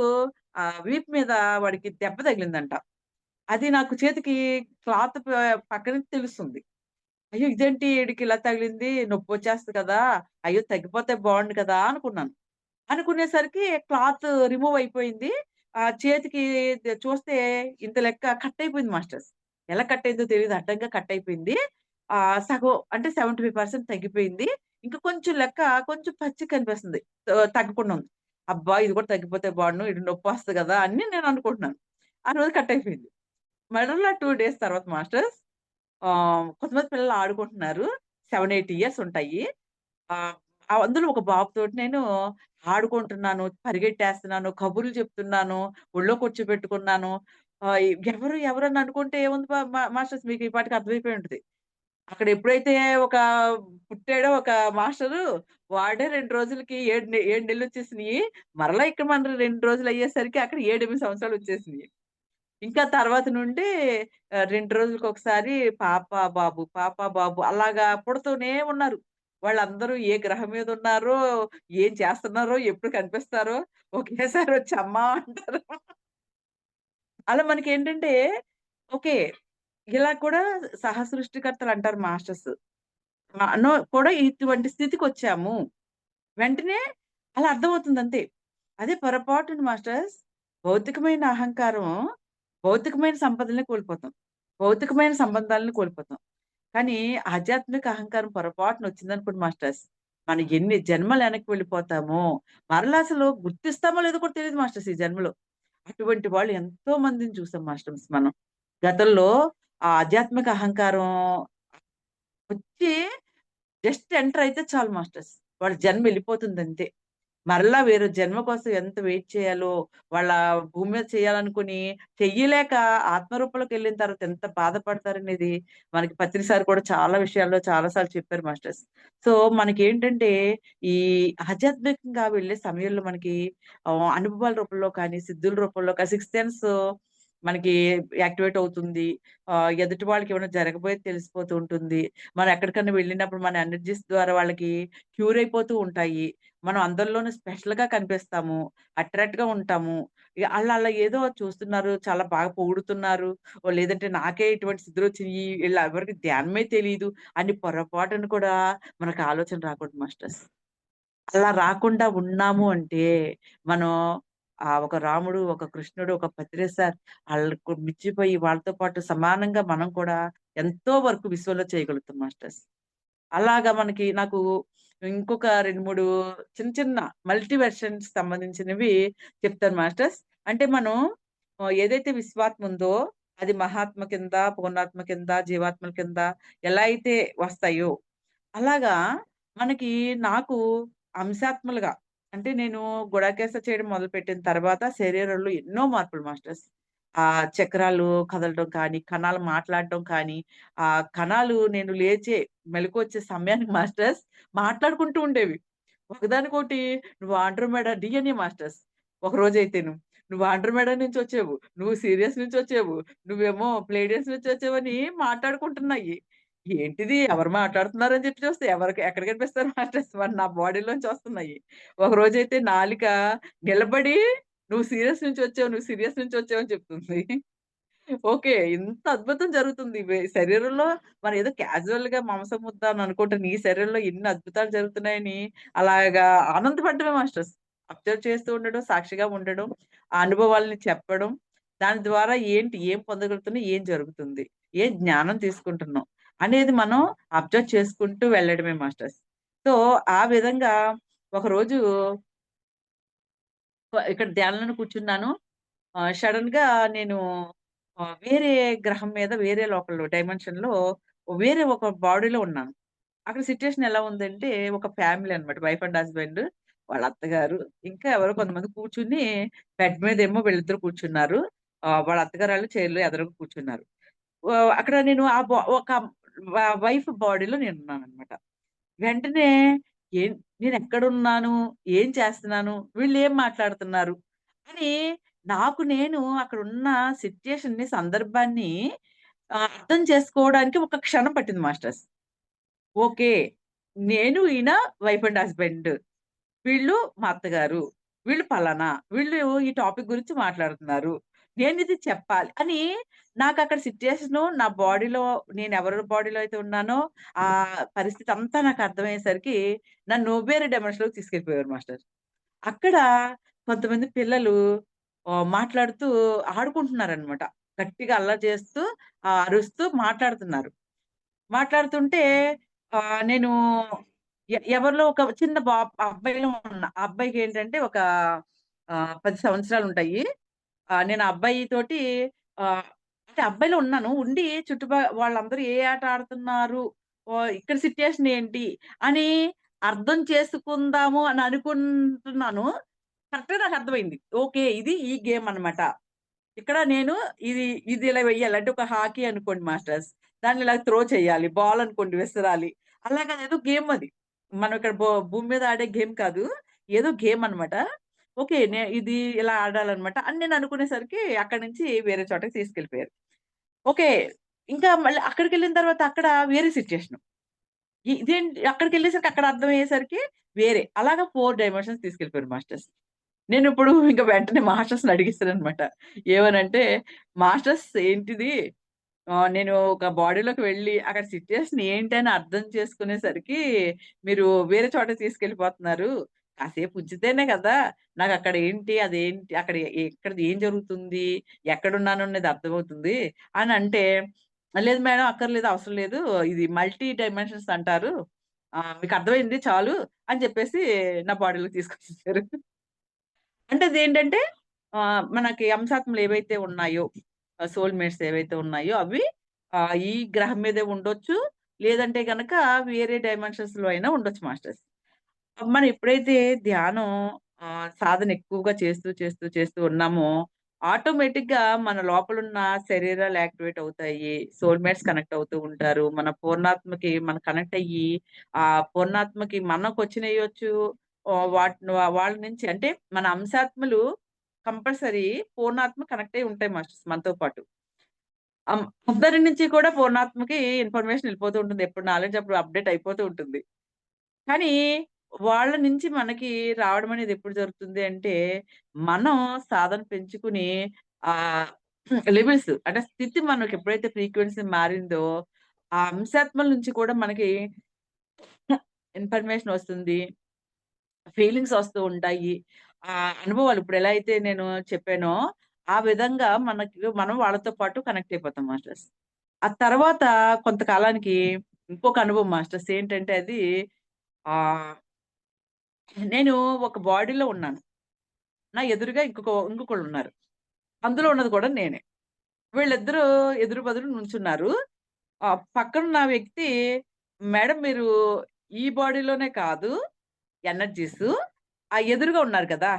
వీపు మీద వాడికి దెబ్బ తగిలిందంట. అది నాకు చేతికి క్లాత్ పక్కన నుంచి తెలుస్తుంది. అయ్యో! ఇదేంటి ఈడికి ఇలా తగిలింది నొప్పొచ్చేస్తది కదా! అయ్యో! తగ్గిపోతే బావుండు కదా! అనుకున్నాను. అనుకునేసరికి క్లాత్ రిమూవ్ అయిపోయింది. చేతికి చూస్తే ఇంత లెక్క కట్ అయిపోయింది మాస్టర్స్. ఎలా కట్ అయిందో తెలీదు. అడ్డంగా కట్ అయిపోయింది. సగం అంటే 75% తగ్గిపోయింది. ఇంకా కొంచెం లెక్క కొంచెం పచ్చిగా కనిపిస్తుంది. తగ్గకుండా ఉంది. అబ్బా! ఇది కూడా తగ్గిపోతే బావుండును. ఈడికి నొప్పొస్తది కదా! అని నేను అనుకుంటున్నాను. ఆ రోజు కట్ అయిపోయింది. మరలా 2 డేస్ తర్వాత మాస్టర్స్ కొంతమంది పిల్లలు ఆడుకుంటున్నారు. 7, 8 ఇయర్స్ ఉంటాయి. ఆహ్, అందులో ఒక బాబుతోటి నేను ఆడుకుంటున్నాను, పరిగెట్టేస్తున్నాను, కబుర్లు చెప్తున్నాను, ఒళ్ళో కూర్చోబెట్టుకున్నాను. ఎవరు ఎవరని అనుకుంటే ఏముంది మాస్టర్స్ మీకు ఈ పాటికి అర్థమైపోయి ఉంటది. అక్కడ ఎప్పుడైతే ఒక పుట్టాడో ఒక మాస్టరు వాడే 2 రోజులకి 7 నెలలొచ్చేసినియి. మరలా ఇక్కడ మన 2 రోజులు అయ్యేసరికి అక్కడ 7, 8 సంవత్సరాలొచ్చేసినియి. ఇంకా తర్వాత నుండి 2 రోజులకొకసారి పాప, బాబు, పాప, బాబు అలాగా పుడుతూనే ఉన్నారు. వాళ్ళందరూ ఏ గ్రహం మీదున్నారో, ఏం చేస్తున్నారో, ఎప్పుడు కనిపిస్తారో ఒకేసారి వచ్చి అమ్మా అంటారు. అలా మనకేంటంటే ఓకే. ఇలా కూడా సృష్టికర్తలంటారు మాస్టర్స్. కూడా ఇటువంటి స్థితికొచ్చాము. వెంటనే అలా అర్థమవుతుందంతే. అదే పొరపాటున మాస్టర్స్ భౌతికమైన అహంకారం, భౌతికమైన సంపదల్ని కోల్పోతాం. భౌతికమైన సంబంధాలను కోల్పోతాం. కానీ ఆధ్యాత్మిక అహంకారం పొరపాటునొచ్చిందనుకోండి మాస్టర్స్, మనం ఎన్ని జన్మలు వెనక్కి వెళ్ళిపోతామో, మరలా అసలు గుర్తిస్తామో లేదో కూడా తెలీదు మాస్టర్స్ ఈ జన్మలో. అటువంటి వాళ్ళు ఎంతో మందిని చూసాం మాస్టర్స్ మనం. గతంలో ఆ ఆధ్యాత్మిక అహంకారం వచ్చి జస్ట్ ఎంటర్ అయితే చాలు మాస్టర్స్. వాళ్ళ జన్మ ఎళ్ళిపోతుందంతే. మరలా వేరే జన్మ కోసం ఎంత వెయిట్ చేయాలో, వాళ్ళ భూమి మీద చేయాలనుకుని చెయ్యలేక ఆత్మరూపంలోకెళ్ళిన తర్వాత ఎంత బాధపడతారనేది మనకి పత్రి సార్ కూడా చాలా విషయాల్లో చాలా సార్లు చెప్పారు మాస్టర్స్. సో, మనకేంటంటే ఈ ఆధ్యాత్మికంగా వెళ్ళే సమయంలో మనకి అనుభవాల రూపంలో కానీ, సిద్ధుల రూపంలో సిక్స్త్ సెన్స్ మనకి యాక్టివేట్ అవుతుంది. ఎదుటి వాళ్ళకి ఏమైనా జరగబోయేది తెలిసిపోతూ ఉంటుంది. మనం ఎక్కడికన్నా వెళ్ళినప్పుడు మన ఎనర్జీస్ ద్వారా వాళ్ళకి క్యూర్ అయిపోతూ ఉంటాయి. మనం అందరిలోనూ స్పెషల్‌గా కనిపిస్తాము. అట్రాక్ట్‌గా ఉంటాము. ఆళ్ళలా ఏదో చూస్తున్నారు, చాలా బాగా పొగుడుతున్నారు. లేదంటే నాకే ఇటువంటి సిద్ధులొచ్చినియి, ఈళ్ళెవరికీ ధ్యానమే తెలీదు అని పొరపాటున కూడా మనకు ఆలోచన రాకూడదు మాస్టర్స్. అలా రాకుండా ఉన్నాము అంటే, మనం ఒక రాముడు, ఒక కృష్ణుడు, ఒక పత్రిసార్ ఆళ్ళకు మించిపోయి వాళ్ళతో పాటు సమానంగా మనం కూడా ఎంతో వరకు విశ్వంలో చేయగలుగుతాం మాస్టర్స్. అలాగా నాకు ఇంకొక 2, 3 చిన్న చిన్న మల్టీ వెర్షన్స్ సంబంధించినవి చెప్తాను మాస్టర్స్. అంటే మనం ఏదైతే విశ్వాత్మ ఉందో అది మహాత్మ కింద, పూర్ణాత్మ కింద, జీవాత్మల కింద ఎలా అయితే వస్తాయో అలాగా మనకి నాకు అంశాత్మలుగా అంటే నేను గుడాకేస చేయడం మొదలుపెట్టిన తర్వాత శరీరంలో ఎన్నో మార్పులు మాస్టర్స్. చక్రాలు కదలడం కానీ, కణాలు మాట్లాడడం కానీ, కణాలు నేను లేచే మెలకువొచ్చే సమయానికి మాస్టర్స్ మాట్లాడుకుంటూ ఉండేవి. ఒకదానికొకటి "నువ్వు ఆండ్రోమెడా" డీఎన్ఏ మాస్టర్స్. ఒకరోజైతేను "నువ్వు ఆండ్రోమెడా నుంచొచ్చావు. నువ్వు సీరియస్ నుంచొచ్చావు. నువ్వేమో ప్లేడియస్ నుంచొచ్చావని" మాట్లాడుకుంటున్నాయి. ఏంటిది ఎవరు మాట్లాడుతున్నారని చెప్పి చూస్తే ఎక్కడ కనిపిస్తారు మాస్టర్స్ మరి నా బాడీలోంచి వస్తున్నాయి. ఒకరోజైతే నాలిక నిలబడి "నువ్వు సీరియస్ నుంచొచ్చావు. నువ్వు సీరియస్ నుంచొచ్చావు" అని చెప్తుంది. ఓకే. ఇంత అద్భుతం జరుగుతుంది. శరీరంలో మనం ఏదో క్యాజువల్‌గా మాంసం ముద్ద అని అనుకుంటే, నీ శరీరంలో ఎన్ని అద్భుతాలు జరుగుతున్నాయని అలాగా ఆనందపడ్డమే మాస్టర్స్. అబ్జర్వ్ చేస్తూ ఉండడం, సాక్షిగా ఉండడం, ఆ అనుభవాల్ని చెప్పడం, దాని ద్వారా ఏం పొందగలుగుతున్నాం, ఏం జరుగుతుంది, ఏం జ్ఞానం తీసుకుంటున్నాం అనేది మనం అబ్జర్వ్ చేసుకుంటూ వెళ్ళడమే మాస్టర్స్. సో, ఆ విధంగా ఒకరోజు ఇక్కడ ధ్యానంలో కూర్చున్నాను. సడెన్‌గా నేను వేరే గ్రహం మీద వేరే లోకంలో డైమెన్షన్‌లో వేరే ఒక బాడీలో ఉన్నాను. అక్కడ సిట్యుయేషన్ ఎలా ఉందంటే ఒక ఫ్యామిలీ అన్నమాట. వైఫ్ అండ్ హస్బాండ్, వాళ్ళ అత్తగారు, ఇంకా ఎవరో కొంతమంది కూర్చొని బెడ్ మీదేమో వీళ్ళిద్దరూ కూర్చున్నారు. వాళ్ళ అత్తగారాళ్ళు చైర్‌లో ఎదురుగా కూర్చున్నారు. అక్కడ నేను ఆ బా ఒక వైఫ్ బాడీలో నేనున్నానన్నమాట. వెంటనే ఏం నేనెక్కడున్నాను? ఏం చేస్తున్నాను? వీళ్ళేం మాట్లాడుతున్నారు? అని నాకు నేను అక్కడున్న సిట్యుయేషన్‌ని, సందర్భాన్ని అర్థం చేసుకోవడానికి ఒక క్షణం పట్టింది మాస్టర్స్. ఓకే. నేను, ఈయన వైఫ్ అండ్ హస్బెండ్. వీళ్ళు మా అత్తగారు. వీళ్ళు పలానా. వీళ్ళు ఈ టాపిక్ గురించి మాట్లాడుతున్నారు. నేనిది చెప్పాలి అని నాకక్కడ సిట్యుయేషను నా బాడీలో నేనెవరి బాడీలో అయితే ఉన్నానో ఆ పరిస్థితి అంతా నాకర్థమయ్యేసరికి నన్ను వేరే డైమెన్షన్‌లోకి తీసుకెళ్ళిపోయారు మాస్టర్. అక్కడ కొంతమంది పిల్లలు మాట్లాడుతూ ఆడుకుంటున్నారనమాట. గట్టిగా అల్లరి చేస్తూ, అరుస్తూ మాట్లాడుతున్నారు. మాట్లాడుతుంటే నేను ఎవరిలో ఒక చిన్న అబ్బాయిలో ఉన్నా. ఆ అబ్బాయికేంటంటే ఒక 10 సంవత్సరాలుంటాయి. నేను ఆ అబ్బాయితోటి ఆహ్, అంటే అబ్బాయిలో ఉన్నాను. ఉండి వాళ్ళందరూ ఏ ఆట ఆడుతున్నారు? ఇక్కడ సిట్యుయేషన్ ఏంటి? అని అర్థం చేసుకుందాము అని అనుకుంటున్నాను. కరెక్ట్‌గా నాకర్థమైంది. ఓకే. ఇది ఈ గేమ్ అన్నమాట. ఇక్కడ నేను ఇది, ఇది ఇలా వెయ్యాలి. అంటే ఒక హాకీ అనుకోండి మాస్టర్స్. దాన్ని ఇలా త్రో చేయాలి. బాల్ అనుకోండి విసరాలి. అలాగా అదేదో గేమ్ అది. మనం ఇక్కడ భూమి మీద ఆడే గేమ్ కాదు. ఏదో గేమ్ అన్నమాట. ఓకే. ఇది ఇలా ఆడాలన్నమాట అని నేను అనుకునేసరికి అక్కడి నుంచి వేరే చోటకి తీసుకెళ్ళిపోయారు. ఓకే. ఇంకా మళ్ళీ అక్కడికెళ్ళిన తర్వాత అక్కడ వేరే సిట్యుయేషన్. ఇదేంటి అక్కడికెళ్ళేసరికి అక్కడ అర్థమయ్యేసరికి వేరే. అలాగా 4 డైమెన్షన్స్ తీసుకెళ్ళిపోయారు మాస్టర్స్. నేనిప్పుడు ఇంక వెంటనే మాస్టర్స్‌ని అడిగేసాననమాట. ఏమనంటే, "మాస్టర్స్ ఏంటిది? నేను ఒక బాడీలోకి వెళ్ళి అక్కడ సిట్యుయేషన్ ఏంటని అర్థం చేసుకునేసరికి మీరు వేరే చోటకి తీసుకెళ్ళిపోతున్నారు. కాసేపు ఉంచితేనే కదా! నాకక్కడ ఏంటి, అదేంటి, అక్కడ ఎక్కడ ఏం జరుగుతుంది, ఎక్కడున్నాను అనేది అర్థమవుతుంది" అనంటే, "లేదు మేడం అక్కర్లేదు, అవసరం లేదు. ఇది మల్టీ డైమెన్షన్స్ అంటారు. మీకర్థమైంది చాలు" అని చెప్పేసి నా బాడీలోకి తీసుకొచ్చేసారు. అంటే అదేంటంటే మనకి అంశాత్మలు ఏవైతే ఉన్నాయో, సోల్‌మేట్స్ ఏవైతే ఉన్నాయో అవి ఈ గ్రహం మీదే ఉండొచ్చు. లేదంటే గనక వేరే డైమెన్షన్స్‌లో అయినా ఉండొచ్చు మాస్టర్స్. మనం ఎప్పుడైతే ధ్యానం సాధన ఎక్కువగా చేస్తూ ఉన్నామో, ఆటోమేటిక్‌గా మన లోపలున్న శరీరాలు యాక్టివేట్ అవుతాయి. సోల్‌మేట్స్ కనెక్ట్ అవుతూ ఉంటారు. మన పూర్ణాత్మకి మనం కనెక్ట్ అయ్యి, ఆ పూర్ణాత్మకి మనకొచ్చినయ్యొచ్చు. వాటిని వాళ్ళ నుంచి అంటే మన అంశాత్మలు కంపల్సరీ పూర్ణాత్మ కనెక్ట్ అయ్యి ఉంటాయి మాస్టర్స్ మనతో పాటు. అందరి నుంచి కూడా పూర్ణాత్మకి ఇన్ఫర్మేషన్ ఎళ్ళిపోతూ ఉంటుంది. ఎప్పుడు నాలెడ్జ్ అప్పుడు అప్‌డేట్ అయిపోతూ ఉంటుంది. కానీ వాళ్ళ నుంచి మనకి రావడం అనేది ఎప్పుడు జరుగుతుంది అంటే, మనం సాధన పెంచుకుని ఆహ్, లెవెల్స్ అంటే స్థితి మనకి ఎప్పుడైతే ఫ్రీక్వెన్సీ మారిందో, ఆ అంశాత్మల నుంచి కూడా మనకి ఇన్ఫర్మేషన్ వస్తుంది. ఫీలింగ్స్ వస్తూ ఉంటాయి. అనుభవాలు ఇప్పుడెలా అయితే నేను చెప్పానో, ఆ విధంగా మనం వాళ్ళతో పాటు కనెక్ట్ అయిపోతాం మాస్టర్స్. ఆ తర్వాత కొంతకాలానికి ఇంకొక అనుభవం మాస్టర్స్ ఏంటంటే అది ఆహ్, నేను ఒక బాడీలో ఉన్నాను. నా ఎదురుగా ఇంకొకళ్ళున్నారు. అందులో ఉన్నది కూడా నేనే. వీళ్ళిద్దరూ ఎదురు బదురు నుంచున్నారు. పక్కనున్న వ్యక్తి, "మేడం మీరు ఈ బాడీలోనే కాదు ఎనర్జీసు ఆ ఎదురుగా ఉన్నారు కదా!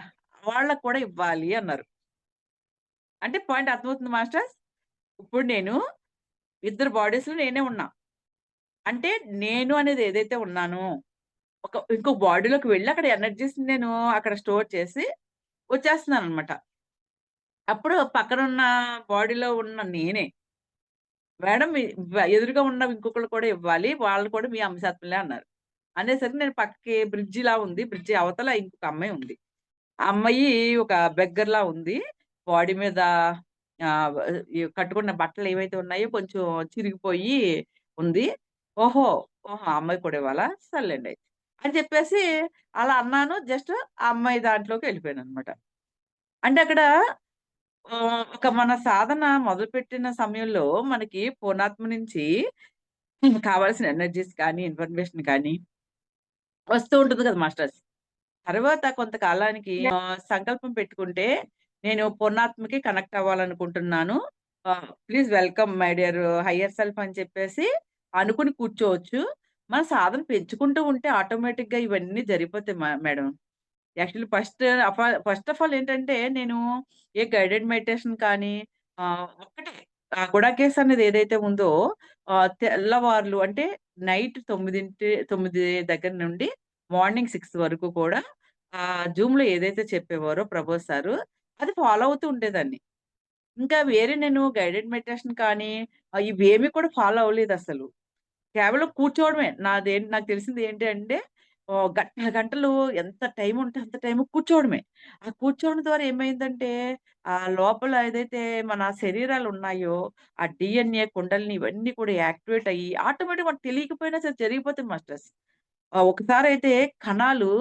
వాళ్ళకి కూడా ఇవ్వాలి అన్నారు. అంటే పాయింట్ అర్థమవుతుందా మాస్టర్స్? ఇప్పుడు నేను ఇద్దరు బాడీస్‌లో నేనే ఉన్నా. అంటే నేను అనేది ఏదైతే ఉన్నానో, ఇంకో బాడీలోకి వెళ్లి అక్కడ ఎనర్జీస్‌ని నేను అక్కడ స్టోర్ చేసి వచ్చేస్తున్నాననమాట. అప్పుడు పక్కనున్న బాడీలో ఉన్న నేనే, మేడం ఎదురుగా ఉన్న ఇంకొకళ్ళు కూడా ఇవ్వాలి. వాళ్ళు కూడా మీ అంశఆత్మలే అన్నారు. అనేసరికి నేను పక్కకి బ్రిడ్జిలా ఉంది. బ్రిడ్జి అవతల ఇంకొక అమ్మాయి ఉంది. ఆ అమ్మాయి ఒక బెగ్గర్‌లా ఉంది. బాడీ మీద ఆహ్, ఈ కట్టుకున్న బట్టలు ఏవైతే ఉన్నాయో కొంచెం చిరిగిపోయి ఉంది. ఓహో! ఓహో! ఆ అమ్మాయి కూడా ఇవ్వాలా? సర్లేండి అయితే. అని చెప్పేసి అలా అన్నాను. జస్ట్ ఆ అమ్మాయి దాంట్లోకి వెళ్ళిపోయాననమాట. అంటే అక్కడ ఒక మన సాధన మొదలుపెట్టిన సమయంలో మనకి పూర్ణాత్మ నుంచి కావాల్సిన ఎనర్జీస్ కానీ, ఇన్ఫర్మేషన్ కానీ వస్తూ ఉంటుంది కదా మాస్టర్స్. తర్వాత కొంతకాలానికి సంకల్పం పెట్టుకుంటే, నేను పూర్ణాత్మకి కనెక్ట్ అవ్వాలనుకుంటున్నాను. Please welcome my dear higher self అని చెప్పేసి అనుకుని కూర్చోవచ్చు. మన సాధన పెంచుకుంటూ ఉంటే ఆటోమేటిక్‌గా ఇవన్నీ జరిగిపోతాయి madam. Actually first of all ఏంటంటే, నేను ఏ గైడెడ్ మెడిటేషన్ కానీ ఒక్కటే గుడాకేస్ అనేది ఏదైతే ఉందో తెల్లవార్లు అంటే నైట్ 9 దగ్గర నుండి మార్నింగ్ 6 వరకు కూడా జూమ్‌లో ఏదైతే చెప్పేవారో ప్రభోస్ సారు, అది ఫాలో అవుతూ ఉండేదాన్ని. ఇంకా వేరే నేను గైడెడ్ మెడిటేషన్ కానీ ఇవేమి కూడా ఫాలో అవ్వలేదసలు. కేవలం కూర్చోవడమే. నాకు తెలిసింది ఏంటి అంటే గంటలు గంటలు ఎంత టైం ఉంటే అంత టైం కూర్చోవడమే. ఆ కూర్చోవడం ద్వారా ఏమైందంటే లోపల ఏదైతే మన శరీరాలున్నాయో ఆ డీఎన్ఏ, కుండలిని ఇవన్నీ కూడా యాక్టివేట్ అయ్యి ఆటోమేటిక్‌గా మనకు తెలియకపోయినా సరే జరిగిపోతాయి మాస్టర్స్. ఒకసారైతే కణాలు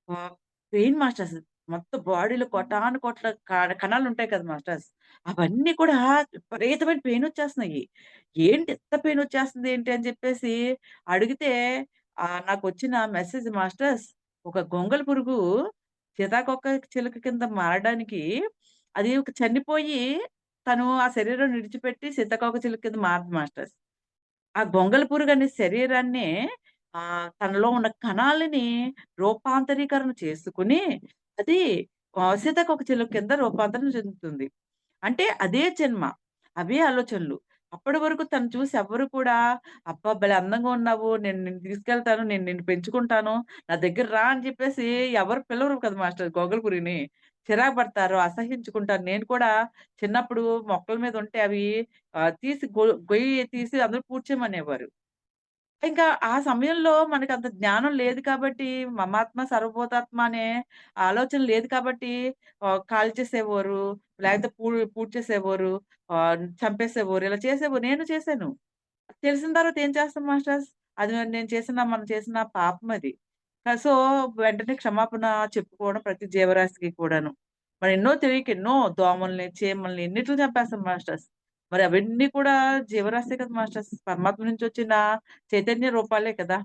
ఆహ్, పెయిన్ మాస్టర్స్ మొత్తం బాడీలో కోటాను కోట్ల కణాలుంటాయి కదా మాస్టర్స్. అవన్నీ కూడా విపరీతమైన పెయినొచ్చేస్తున్నాయి. ఏంటి ఇంత పెయినొచ్చేస్తుంది ఏంటి అని చెప్పేసి అడిగితే నాకొచ్చిన మెసేజ్ మాస్టర్స్, ఒక గొంగళి పురుగు సీతాకోక చిలుక కింద మారడానికి అది ఒక చనిపోయి తను ఆ శరీరం విడిచిపెట్టి సీతాకోక చిలుక కింద మారదు మాస్టర్స్. ఆ గొంగళి పురుగనే శరీరాన్నే తనలో ఉన్న కణాలని రూపాంతరీకరణ చేసుకొని, అది సీతాకోకచిలుక కింద రూపాంతరం చెందుతుంది. అంటే అదే జన్మ. అవే ఆలోచనలు. అప్పటి వరకు తను చూసి ఎవ్వరు కూడా "అబ్బా! భలే అందంగా ఉన్నావు. నేను నిన్ను తీసుకెళ్తాను. నేను నిన్ను పెంచుకుంటాను. నా దగ్గర రా" అని చెప్పేసి ఎవరు పిలవరు కదా మాస్టర్ గోగల పురిని. చిరాకు పడతారు, అసహ్యించుకుంటారు. నేను కూడా చిన్నప్పుడు మొక్కల మీద ఉంటే అవి తీసి గొయ్యి తీసి అందులో పూడ్చేయమనేవారు. ఇంకా ఆ సమయంలో మనకంత జ్ఞానం లేదు కాబట్టి, మమాత్మ సర్వభూతాత్మ అనే ఆలోచన లేదు కాబట్టి కాల్చేసేవారు. లేకపోతే పూడ్చేసేవారు. చంపేసేవారు. ఇలా చేసేవారు. నేను చేశాను. తెలిసిన తర్వాత ఏం చేస్తాం మాస్టర్స్? అది మరి మనం చేసిన పాపం అది. సో, వెంటనే క్షమాపణ చెప్పుకోవడం ప్రతి జీవరాశికి కూడాను. మరి ఎన్నో తెలియక ఎన్నో దోమల్ని, చీమల్ని ఎన్నిటిని చంపేస్తాం మాస్టర్స్. మరి అవన్నీ కూడా జీవరాశే కదా మాస్టర్స్. పరమాత్మ నుంచి వచ్చిన చైతన్య రూపాలే కదా!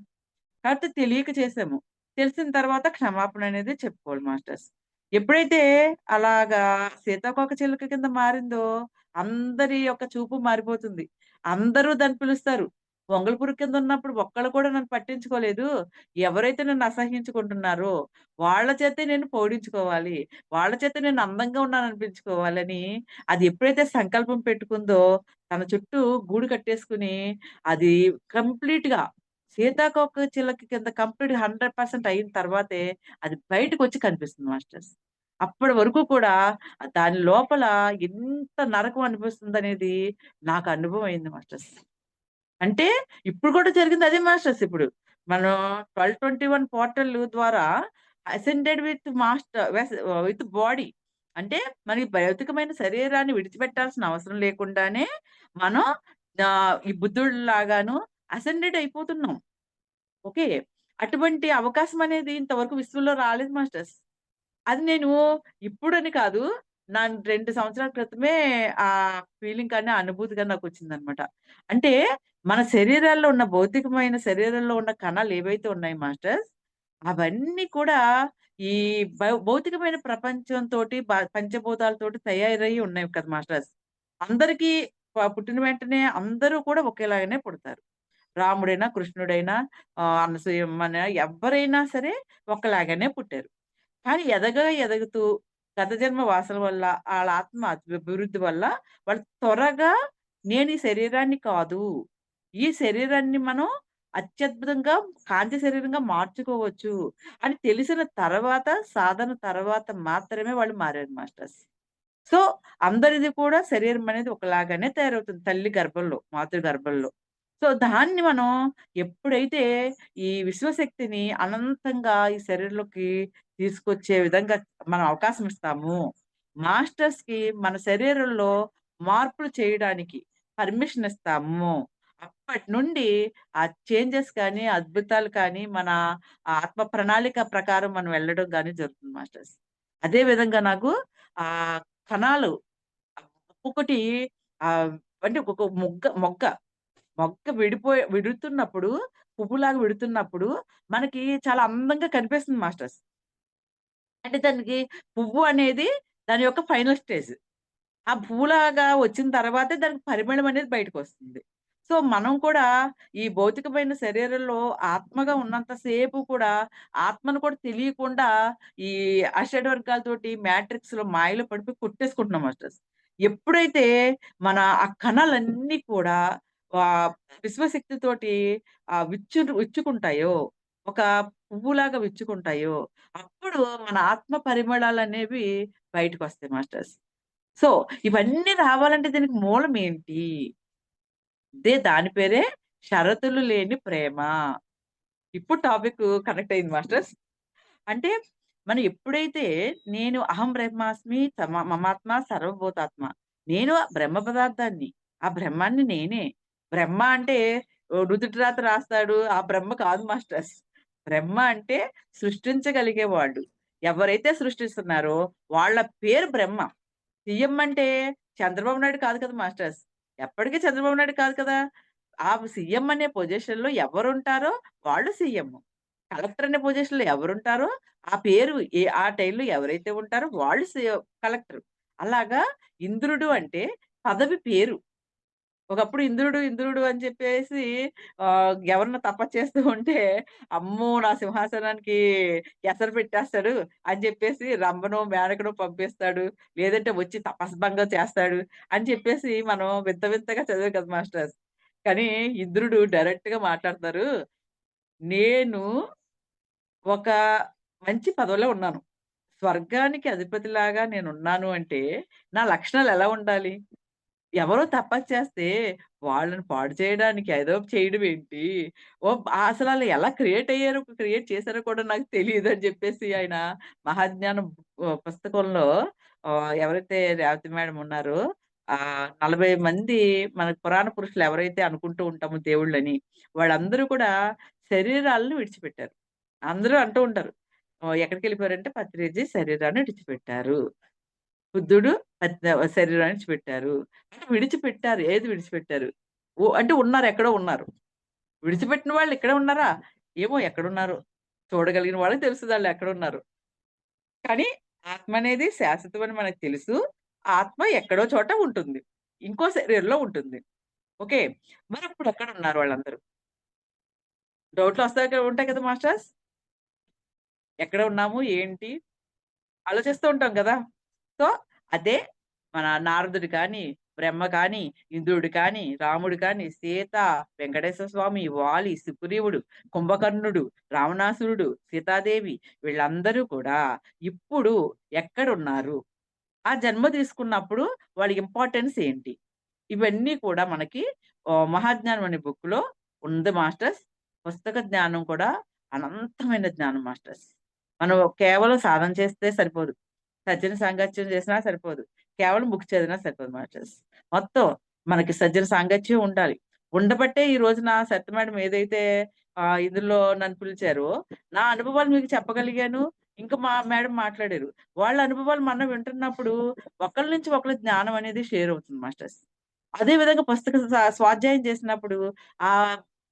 కాకపోతే తెలియక చేసాము. తెలిసిన తర్వాత క్షమాపణ అనేది చెప్పుకోవాలి మాస్టర్స్. ఎప్పుడైతే అలాగా సీతాకోకచిలుక కింద మారిందో, అందరి యొక్క చూపు మారిపోతుంది. అందరూ దాన్ని పిలుస్తారు. వంగలపూడి కింద ఉన్నప్పుడు ఒక్కళ్ళు కూడా నన్ను పట్టించుకోలేదు. ఎవరైతే నన్ను అసహ్యించుకుంటున్నారో, వాళ్ళ చేతే నేను పొగిడించుకోవాలి. వాళ్ళ చేత నేను అందంగా ఉన్నాననిపించుకోవాలని, అది ఎప్పుడైతే సంకల్పం పెట్టుకుందో, తన చుట్టూ గూడు కట్టేసుకొని, అది కంప్లీట్‌గా సీతాకోకచిలక కింద కంప్లీట్ 100% అయిన తర్వాతే అది బయటకొచ్చి కనిపిస్తుంది మాస్టర్స్. అప్పటి వరకు కూడా దాని లోపల ఎంత నరకం అనిపిస్తుందనేది నాకు అనుభవం అయింది మాస్టర్స్. అంటే ఇప్పుడు కూడా జరిగింది అదే మాస్టర్స్ ఇప్పుడు. మనం 1221 పోర్టల్ ద్వారా అసెండెడ్ విత్ బాడీ. అంటే మనకి భౌతికమైన శరీరాన్ని విడిచిపెట్టాల్సిన అవసరం లేకుండానే మనం ఈ బుద్ధుడిలాగాను అసెండెడ్ అయిపోతున్నాం. ఓకే. అటువంటి అవకాశం అనేది ఇంతవరకు విశ్వంలో రాలేదు మాస్టర్స్. అది నేను ఇప్పుడని కాదు. 2 సంవత్సరాల క్రితమే ఆ ఫీలింగ్ కానీ, ఆ అనుభూతి గాని నాకొచ్చిందనమాట. అంటే మన శరీరాల్లో ఉన్న భౌతికమైన శరీరంలో ఉన్న కణాలు ఏవైతే ఉన్నాయో మాస్టర్స్, అవన్నీ కూడా ఈ భౌతికమైన ప్రపంచంతోటి పంచభూతాలతోటి తయారయ్యి ఉన్నాయి కదా మాస్టర్స్. అందరికీ పుట్టిన వెంటనే అందరూ కూడా ఒకేలాగానే పుడతారు. రాముడైనా, కృష్ణుడైనా, అనసూయమ్మన ఎవ్వరైనా సరే ఒకలాగానే పుట్టారు. కానీ ఎదుగుతూ గత జన్మ వాసన వల్ల, ఆళ్ళ ఆత్మ అభివృద్ధి వల్ల వాళ్ళు త్వరగా నేను ఈ శరీరాన్ని కాదు, ఈ శరీరాన్ని మనం అత్యద్భుతంగా కాంతి శరీరంగా మార్చుకోవచ్చు అని తెలిసిన తర్వాత, సాధన తర్వాత మాత్రమే వాళ్ళు మారారు మాస్టర్స్. సో, అందరిది కూడా శరీరం అనేది ఒకలాగానే తయారవుతుంది తల్లి గర్భంలో, మాతృ గర్భంలో. సో, దాన్ని మనం ఎప్పుడైతే ఈ విశ్వశక్తిని అనంతంగా ఈ శరీరంలోకి తీసుకొచ్చే విధంగా మనం అవకాశం ఇస్తామో, మాస్టర్స్‌కి మన శరీరంలో మార్పులు చేయడానికి పర్మిషన్ ఇస్తామో, అప్పటి నుండి ఆ చేంజెస్ కానీ, అద్భుతాలు కానీ, మన ఆత్మ ప్రణాళిక ప్రకారం మనం వెళ్ళడం గాని జరుగుతుంది మాస్టర్స్. అదే విధంగా నాకు ఆహ్, కణాలు ఒక్కొక్కటి ఆహ్, అంటే ఒక్కొక్క మొగ్గ విడుతున్నప్పుడు, పువ్వులాగా విడుతున్నప్పుడు మనకి చాలా అందంగా కనిపిస్తుంది మాస్టర్స్. అంటే దానికి పువ్వు అనేది దాని యొక్క ఫైనల్ స్టేజ్. ఆ పువ్వులాగా వచ్చిన తర్వాతే దానికి పరిమళం అనేది బయటకొస్తుంది. సో, మనం కూడా ఈ భౌతికమైన శరీరంలో ఆత్మగా ఉన్నంత సేపు కూడా ఆత్మను కూడా తెలియకుండా ఈ అషడ్వర్గాలతోటి మ్యాట్రిక్స్‌లో మాయలో పడిపోయి కొట్టేసుకుంటున్నాం మాస్టర్స్. ఎప్పుడైతే మన ఆ కణాలన్నీ కూడా ఆహ్, విశ్వశక్తితోటి విచ్చుకుంటాయో, ఒక పువ్వులాగా విచ్చుకుంటాయో, అప్పుడు మన ఆత్మ పరిమళాలనేవి బయటకొస్తాయి మాస్టర్స్. సో, ఇవన్నీ రావాలంటే దీనికి మూలం ఏంటి? దాని పేరే షరతులు లేని ప్రేమ. ఇప్పుడు టాపిక్ కనెక్ట్ అయింది మాస్టర్స్. అంటే మనం ఎప్పుడైతే నేను అహం బ్రహ్మాస్మి మమాత్మ సర్వభూతాత్మ. నేను ఆ బ్రహ్మ పదార్థాన్ని. ఆ బ్రహ్మాన్ని నేనే. బ్రహ్మ అంటే నుదుటి రాత రాస్తాడు. ఆ బ్రహ్మ కాదు మాస్టర్స్. బ్రహ్మ అంటే సృష్టించగలిగేవాడు. ఎవరైతే సృష్టిస్తున్నారో వాళ్ళ పేరు బ్రహ్మ. సీఎం అంటే చంద్రబాబు నాయుడు కాదు కదా మాస్టర్స్. ఎప్పటికి చంద్రబాబు నాయుడు కాదు కదా! ఆ సీఎం అనే పొజిషన్‌లో ఎవరుంటారో వాళ్ళు సీఎం. కలెక్టర్ అనే పొజిషన్‌లో ఎవరుంటారో ఆ పేరు ఆ టైంలో ఎవరైతే ఉంటారో వాళ్ళు కలెక్టర్. అలాగా ఇంద్రుడు అంటే పదవి పేరు. ఒకప్పుడు ఇంద్రుడు అని చెప్పేసి ఎవరన్నా తపస్సు చేస్తూ ఉంటే, అమ్మో! నా సింహాసనానికి ఎసరు పెట్టేస్తాడు అని చెప్పేసి రంభనో, మేనకనో పంపిస్తాడు. లేదంటే వచ్చి తపస్భంగం చేస్తాడు అని చెప్పేసి మనం వింత వింతగా చదివాం కదా మాస్టర్స్. కానీ ఇంద్రుడు డైరెక్ట్‌గా మాట్లాడతారు. నేను ఒక మంచి పదవిలో ఉన్నాను. స్వర్గానికి అధిపతిలాగా నేనున్నాను అంటే, నా లక్షణాలు ఎలా ఉండాలి? ఎవరో తపస్సు చేస్తే వాళ్ళని పాడు చేయడానికి ఏదో ఒకటి చేయడం ఏంటి? అసలాళ్ళు ఎలా క్రియేట్ చేశారో కూడా నాకు తెలీదని జెప్పేసి ఆయన మహాజ్ఞానం పుస్తకంలో ఎవరైతే రేవతి మేడం ఉన్నారో 40 మంది మన పురాణ పురుషులు ఎవరైతే అనుకుంటూ ఉంటామో దేవుళ్ళని, వాళ్ళందరూ కూడా శరీరాలను విడిచిపెట్టారు. అందరూ అంటూ ఉంటారు. ఎక్కడికెళ్ళిపోయారంటే పత్రిజీ శరీరాన్ని విడిచిపెట్టారు. బుద్ధుడు శరీరాన్ని విడిచిపెట్టారు. అంటే విడిచిపెట్టారు. ఏది విడిచిపెట్టారు? అంటే ఉన్నారు. ఎక్కడో ఉన్నారు. విడిచిపెట్టిన వాళ్ళు ఇక్కడే ఉన్నారా? ఏమో ఎక్కడున్నారో. చూడగలిగిన వాళ్ళకి తెలుస్తది ఆళ్ళెక్కడున్నారో. కానీ ఆత్మ అనేది శాశ్వతమని మనకు తెలుసు. ఆత్మ ఎక్కడో చోట ఉంటుంది. ఇంకో శరీరంలో ఉంటుంది. ఓకే. మరిప్పుడు ఎక్కడున్నారు వాళ్ళందరూ? ఉంటాయి కదా మాస్టర్స్. ఎక్కడ ఉన్నాము? ఏంటి? ఆలోచిస్తూ ఉంటాం గదా! సో, అదే మన నారదుడు కానీ, బ్రహ్మ కానీ, ఇంద్రుడు కానీ, రాముడు కానీ, సీత, వెంకటేశ్వర స్వామి, వాలి, సుగ్రీవుడు, కుంభకర్ణుడు, రావణాసురుడు, సీతాదేవి వీళ్ళందరూ కూడా ఇప్పుడు ఎక్కడున్నారు? ఆ జన్మ తీసుకున్నప్పుడు వాళ్ళ ఇంపార్టెన్స్ ఏంటి? ఇవన్నీ కూడా మనకి 'మహాజ్ఞానం' అనే బుక్‌లో ఉంది మాస్టర్స్. పుస్తక జ్ఞానం కూడా అనంతమైన జ్ఞానం మాస్టర్స్. మనం కేవలం సాధన చేస్తే సరిపోదు. సజ్జన సాంగత్యం చేసినా సరిపోదు. కేవలం బుక్ చదివినా సరిపోదు మాస్టర్స్. మొత్తం మనకి సజ్జన సాంగత్యం ఉండాలి. ఉండబట్టే ఈ రోజున సత్య మేడం ఏదైతే ఇందులో నన్ను పిలిచారో, నా అనుభవాలు మీకు చెప్పగలిగాను. ఇంకా మా మేడం మాట్లాడారు. వాళ్ళ అనుభవాలు మనం వింటున్నప్పుడు ఒకళ్ళ నుంచి ఒకళ్ళ జ్ఞానం అనేది షేర్ అవుతుంది మాస్టర్స్. అదే విధంగా పుస్తక స్వాధ్యాయం చేసినప్పుడు ఆ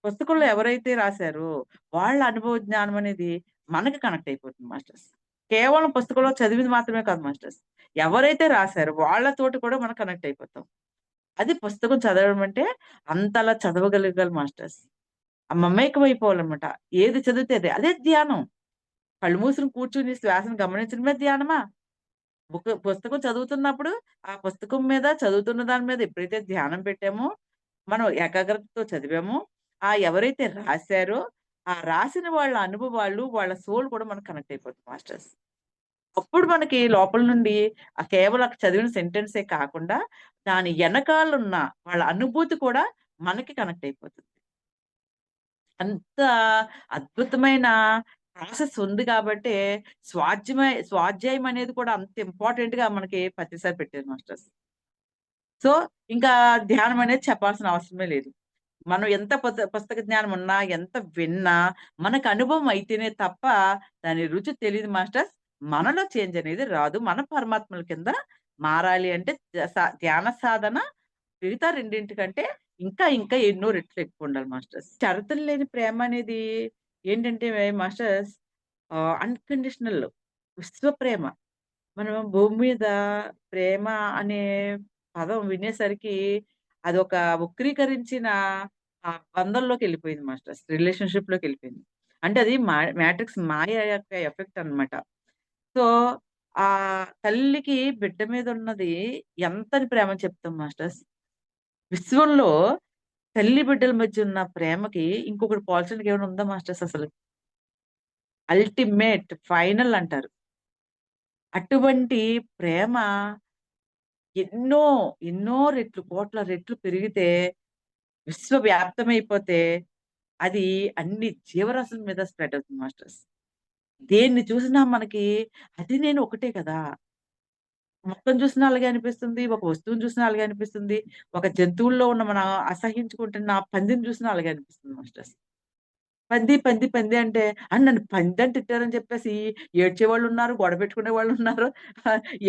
పుస్తకంలో ఎవరైతే రాసారో వాళ్ళ అనుభవ జ్ఞానం అనేది మనకి కనెక్ట్ అయిపోతుంది మాస్టర్స్. కేవలం పుస్తకంలో చదివింది మాత్రమే కాదు మాస్టర్స్. ఎవరైతే రాసారో వాళ్ళతోటి కూడా మనం కనెక్ట్ అయిపోతాం. అది పుస్తకం చదవడం అంటే అంతలా చదవగలగాలి మాస్టర్స్. మమేకమైపోవాలన్నమాట. ఏది చదివితే అదే. అదే ధ్యానం. కళ్ళు మూసుకొని కూర్చొని శ్వాసను గమనించడమే ధ్యానమా? పుస్తకం చదువుతున్నప్పుడు, ఆ పుస్తకం మీద చదువుతున్న దాని మీద ఎప్పుడైతే ధ్యానం పెట్టామో, మనం ఏకాగ్రతతో చదివామో, ఎవరైతే రాసారో, ఆ రాసిన వాళ్ళ అనుభవాలు, వాళ్ళ సోల్ కూడా మనకు కనెక్ట్ అయిపోతుంది మాస్టర్స్. అప్పుడు మనకి లోపల నుండి కేవలం అక్కడ చదివిన సెంటెన్సే కాకుండా, దాని ఎనకాలున్న వాళ్ళ అనుభూతి కూడా మనకి కనెక్ట్ అయిపోతుంది. అంత అద్భుతమైన ప్రాసెస్ ఉంది కాబట్టే స్వాధ్యాయం అనేది కూడా అంత ఇంపార్టెంట్‌గా మనకి ప్రతిసారి పెట్టారు మాస్టర్స్. సో, ఇంకా ధ్యానం అనేది చెప్పాల్సిన అవసరమే లేదు. మనం ఎంత పుస్తక జ్ఞానం ఉన్నా, ఎంత విన్నా, మనకు అనుభవం అయితేనే తప్ప దాని రుచి తెలీదు మాస్టర్స్. మనలో చేంజ్ అనేది రాదు. మన పరమాత్మల కింద మారాలి అంటే ధ్యాన సాధన మిగతా రెండింటికంటే ఇంకా, ఇంకా ఎన్నో రెట్లు ఎక్కువుండాలి మాస్టర్స్. షరతులు లేని ప్రేమ అనేది ఏంటంటే మాస్టర్స్ అన్‌కండిషనల్ విశ్వ ప్రేమ. మనం భూమి మీద ప్రేమ అనే పదం వినేసరికి అదొక వక్రీకరించిన బంధంలోకెళ్ళిపోయింది మాస్టర్స్. రిలేషన్‌షిప్‌లోకెళ్ళిపోయింది. అంటే అది మ్యాట్రిక్స్ మాయ యొక్క ఎఫెక్ట్ అన్నమాట. సో, తల్లికి బిడ్డ మీద ఉన్నది ఎంతని ప్రేమ చెప్తాం మాస్టర్స్. విశ్వంలో తల్లి బిడ్డల మధ్య ఉన్న ప్రేమకి ఇంకొకటి పోల్చడానికి ఏమైనా ఉందా మాస్టర్స్ అసలు? అల్టిమేట్, ఫైనల్ అంటారు. అటువంటి ప్రేమ ఎన్నో, ఎన్నో రెట్లు, కోట్ల రెట్లు పెరిగితే విశ్వవ్యాప్తమైపోతే అది అన్ని జీవరాశుల మీద స్ప్రెడ్ అవుతుంది మాస్టర్స్. దేన్ని చూసినా మనకి అది నేను ఒకటే కదా! మొక్కను చూసినా అలాగే అనిపిస్తుంది. ఒక వస్తువుని చూసినా అలాగే అనిపిస్తుంది. ఒక జంతువుల్లో ఉన్న మన అసహ్యించుకుంటున్న పందిని చూసినా అలాగే అనిపిస్తుంది మాస్టర్స్. పంది, పంది, పంది అంటే నన్ను పందని తిట్టారని చెప్పేసి ఏడ్చేవాళ్ళున్నారు, గొడవ పెట్టుకునే వాళ్ళున్నారు,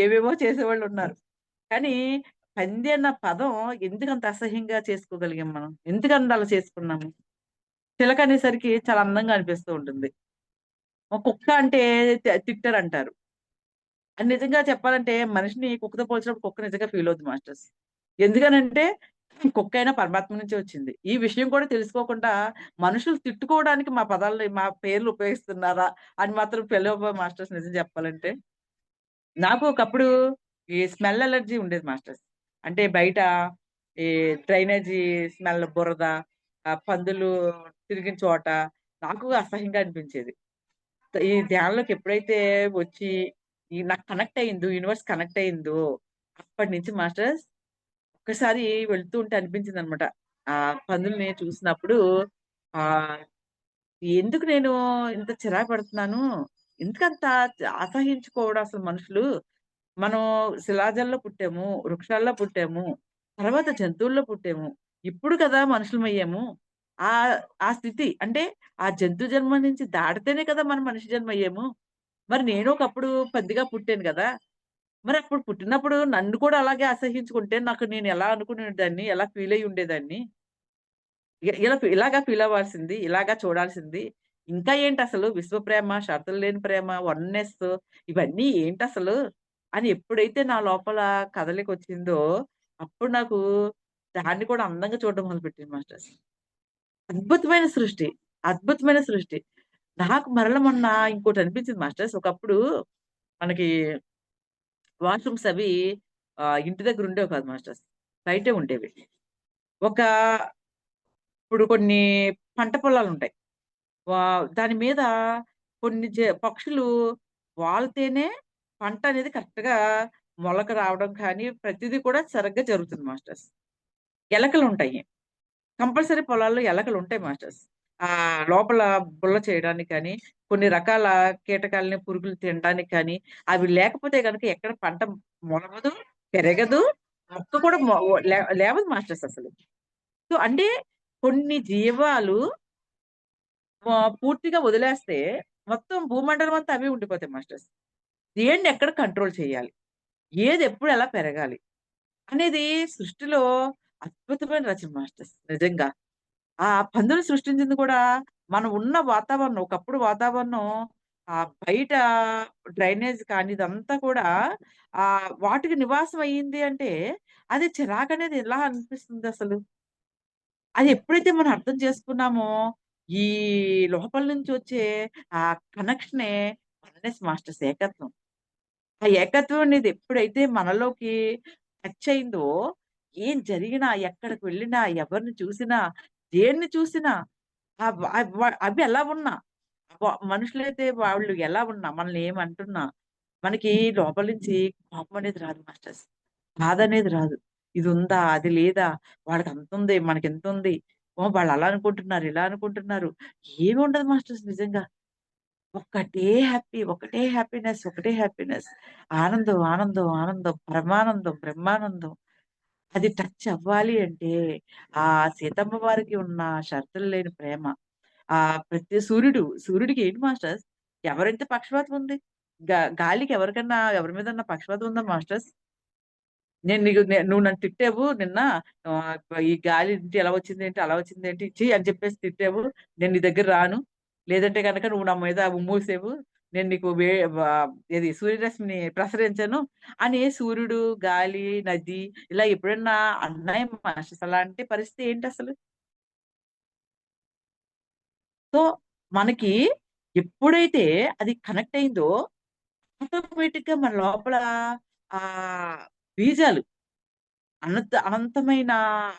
ఏవేవో చేసేవాళ్ళున్నారు. కానీ పంది అన్న పదం ఎందుకంత అసహ్యంగా చేసుకోగలిగాం మనం? ఎందుకంత అలా చేసుకున్నాము? చిలక అనేసరికి చాలా అందంగా అనిపిస్తూ ఉంటుంది. కుక్క అంటే తిట్టారంటారు. నిజంగా చెప్పాలంటే మనిషిని కుక్కతో పోల్చినప్పుడు కుక్క నిజంగా ఫీల్ అవుద్ది మాస్టర్స్. ఎందుకనంటే కుక్కయినా పరమాత్మ నుంచే వచ్చింది. ఈ విషయం కూడా తెలుసుకోకుండా మనుషులు తిట్టుకోవడానికి మా పేర్లు ఉపయోగిస్తున్నారా అని మాత్రం తెలవవు మాస్టర్స్ నిజం చెప్పాలంటే. నాకు ఒకప్పుడు ఈ స్మెల్ అలర్జీ ఉండేది మాస్టర్స్. అంటే బయట ఈ డ్రైనేజీ స్మెల్, బురద, పందులు తిరిగిన చోట నాకు అసహ్యంగా అనిపించేది. ఈ ధ్యానంలోకి ఎప్పుడైతే వచ్చి నాకు కనెక్ట్ అయిందో, యూనివర్స్ కనెక్ట్ అయిందో, అప్పటినుంచి మాస్టర్స్ ఒక్కసారి వెళ్తూ ఉంటే అనిపించిందనమాట. ఆ పందుల్ని చూసినప్పుడు ఆహ్, ఎందుకు నేను ఇంత చిరాకు పడుతున్నాను? ఎందుకంత అసహించుకోవడం అసలు మనుషులు? మనం శిలాజాల్లో పుట్టాము, వృక్షాల్లో పుట్టాము, తర్వాత జంతువుల్లో పుట్టాము. ఇప్పుడు కదా మనుషులమయ్యాము. ఆహ్, ఆ స్థితి అంటే ఆ జంతు జన్మ నుంచి దాటితేనే కదా మనం మనిషి జన్మ అయ్యాము. మరి నేను ఒకప్పుడు పందిగా పుట్టాను గదా! మరప్పుడు పుట్టినప్పుడు నన్ను కూడా అలాగే అసహ్యించుకుంటే నేను ఎలా అనుకునేదాన్ని? ఎలా ఫీల్ అయ్యి ఉండేదాన్ని? ఇలాగా ఫీల్ అవ్వాల్సింది, ఇలాగా చూడాల్సింది. ఇంకా ఏంటసలు విశ్వప్రేమ, షరతులు లేని ప్రేమ, వన్నెస్ ఇవన్నీ ఏంటసలు? అని ఎప్పుడైతే నా లోపల కదలికొచ్చిందో, అప్పుడు నాకు దాన్ని కూడా అందంగా చూడడం మొదలుపెట్టాను మాస్టర్స్. అద్భుతమైన సృష్టి. అద్భుతమైన సృష్టి. నాకు మరల మొన్న ఇంకోటనిపించింది మాస్టర్స్. ఒకప్పుడు మనకి వాష్‌రూమ్స్ అవి ఇంటి దగ్గర ఉండేవి కాదు మాస్టర్స్. బయటే ఉండేవి. ఒక ఇప్పుడు కొన్ని పంట పొలాలుంటాయి. దాని మీద కొన్ని పక్షులు వాలితేనే పంటనేది కరెక్ట్‌గా మొలక రావడం కానీ, ప్రతీదీ కూడా సరిగ్గా జరుగుతుంది మాస్టర్స్. ఎలకలుంటాయి. కంపల్సరీ పొలాల్లో ఎలకలుంటాయి మాస్టర్స్. లోపల బుల్ల చేయడానికి కానీ, కొన్ని రకాల కీటకాలని, పురుగులు తినడానికి కానీ, అవి లేకపోతే గనక ఎక్కడ పంట మొలవదు, పెరగదు, మొక్క కూడా మొ లే లేవదు మాస్టర్స్ అసలు. సో, అంటే కొన్ని జీవాలు పూర్తిగా వదిలేస్తే మొత్తం భూమండలం అంతా అవే ఉండిపోతాయి మాస్టర్స్. దేన్నెక్కడ కంట్రోల్ చేయాలి? ఏదెప్పుడు ఎలా పెరగాలి? అనేది సృష్టిలో అద్భుతమైన రచన మాస్టర్స్ నిజంగా. ఆ పందులు సృష్టించింది కూడా మనం ఉన్న వాతావరణం ఒకప్పుడు వాతావరణం బయట డ్రైనేజ్ కానీ ఇదంతా కూడా వాటికి నివాసం అయ్యింది అంటే అది చిరాకనేది ఎలా అనిపిస్తుందసలు? అది ఎప్పుడైతే మనం అర్థం చేసుకున్నామో ఈ లోపల నుంచి వచ్చే ఆ కనెక్షనే వన్నెస్ మాస్టర్స్ ఏకత్వం. ఆ ఏకత్వం అనేది ఎప్పుడైతే మనలోకి టచ్ అయిందో, ఏం జరిగినా, ఎక్కడికి వెళ్ళినా, ఎవరిని చూసినా, దేన్ని చూసినా అవి ఎలా ఉన్నా, మనుషులైతే వాళ్ళు ఎలా ఉన్నా, మనల్ని ఏమంటున్నా, మనకి లోపల నుంచి కోపం అనేది రాదు మాస్టర్స్. బాధ అనేది రాదు. ఇది ఉందా? అది లేదా? వాళ్ళకి అంతుంది, మనకి ఇంతుంది. ఓహ్! వాళ్ళు అలా అనుకుంటున్నారు, ఇలా అనుకుంటున్నారు. ఏమి ఉండదు మాస్టర్స్ నిజంగా. ఒక్కటే హ్యాపీ, ఒకటే హ్యాపీనెస్, ఒకటే హ్యాపీనెస్. ఆనందం, ఆనందం, ఆనందం, పరమానందం, బ్రహ్మానందం. అది టచ్ అవ్వాలి అంటే, ఆ సీతమ్మ వారికి ఉన్న షరతులు లేని ప్రేమ. ప్రతి సూర్యుడికి ఏంటి మాస్టర్స్, ఎవరైతే పక్షపాతం ఉంది? గాలికి ఎవరికన్నా ఎవరి మీదన్నా పక్షపాతం ఉందా మాస్టర్స్? నేను నీకు నువ్వు నన్ను తిట్టావు నిన్న, ఈ గాలి ఇంటి ఎలా వచ్చిందేంటి, అలా వచ్చిందేంటి, ఛీ అని చెప్పేసి తిట్టావు. నేను నీ దగ్గర రాను. లేదంటే గనక నువ్వు నా మీద ఉమ్మూసావు. నేను నీకు ఏది సూర్యరశ్మిని ప్రసరించను అని సూర్యుడు, గాలి, నది ఇలా ఎప్పుడన్నా అన్నాయా మాస్టర్స్? అలాంటి పరిస్థితి ఏంటసలు? సో, మనకి ఎప్పుడైతే అది కనెక్ట్ అయిందో ఆటోమేటిక్‌గా మన లోపల బీజాలు అనంతమైన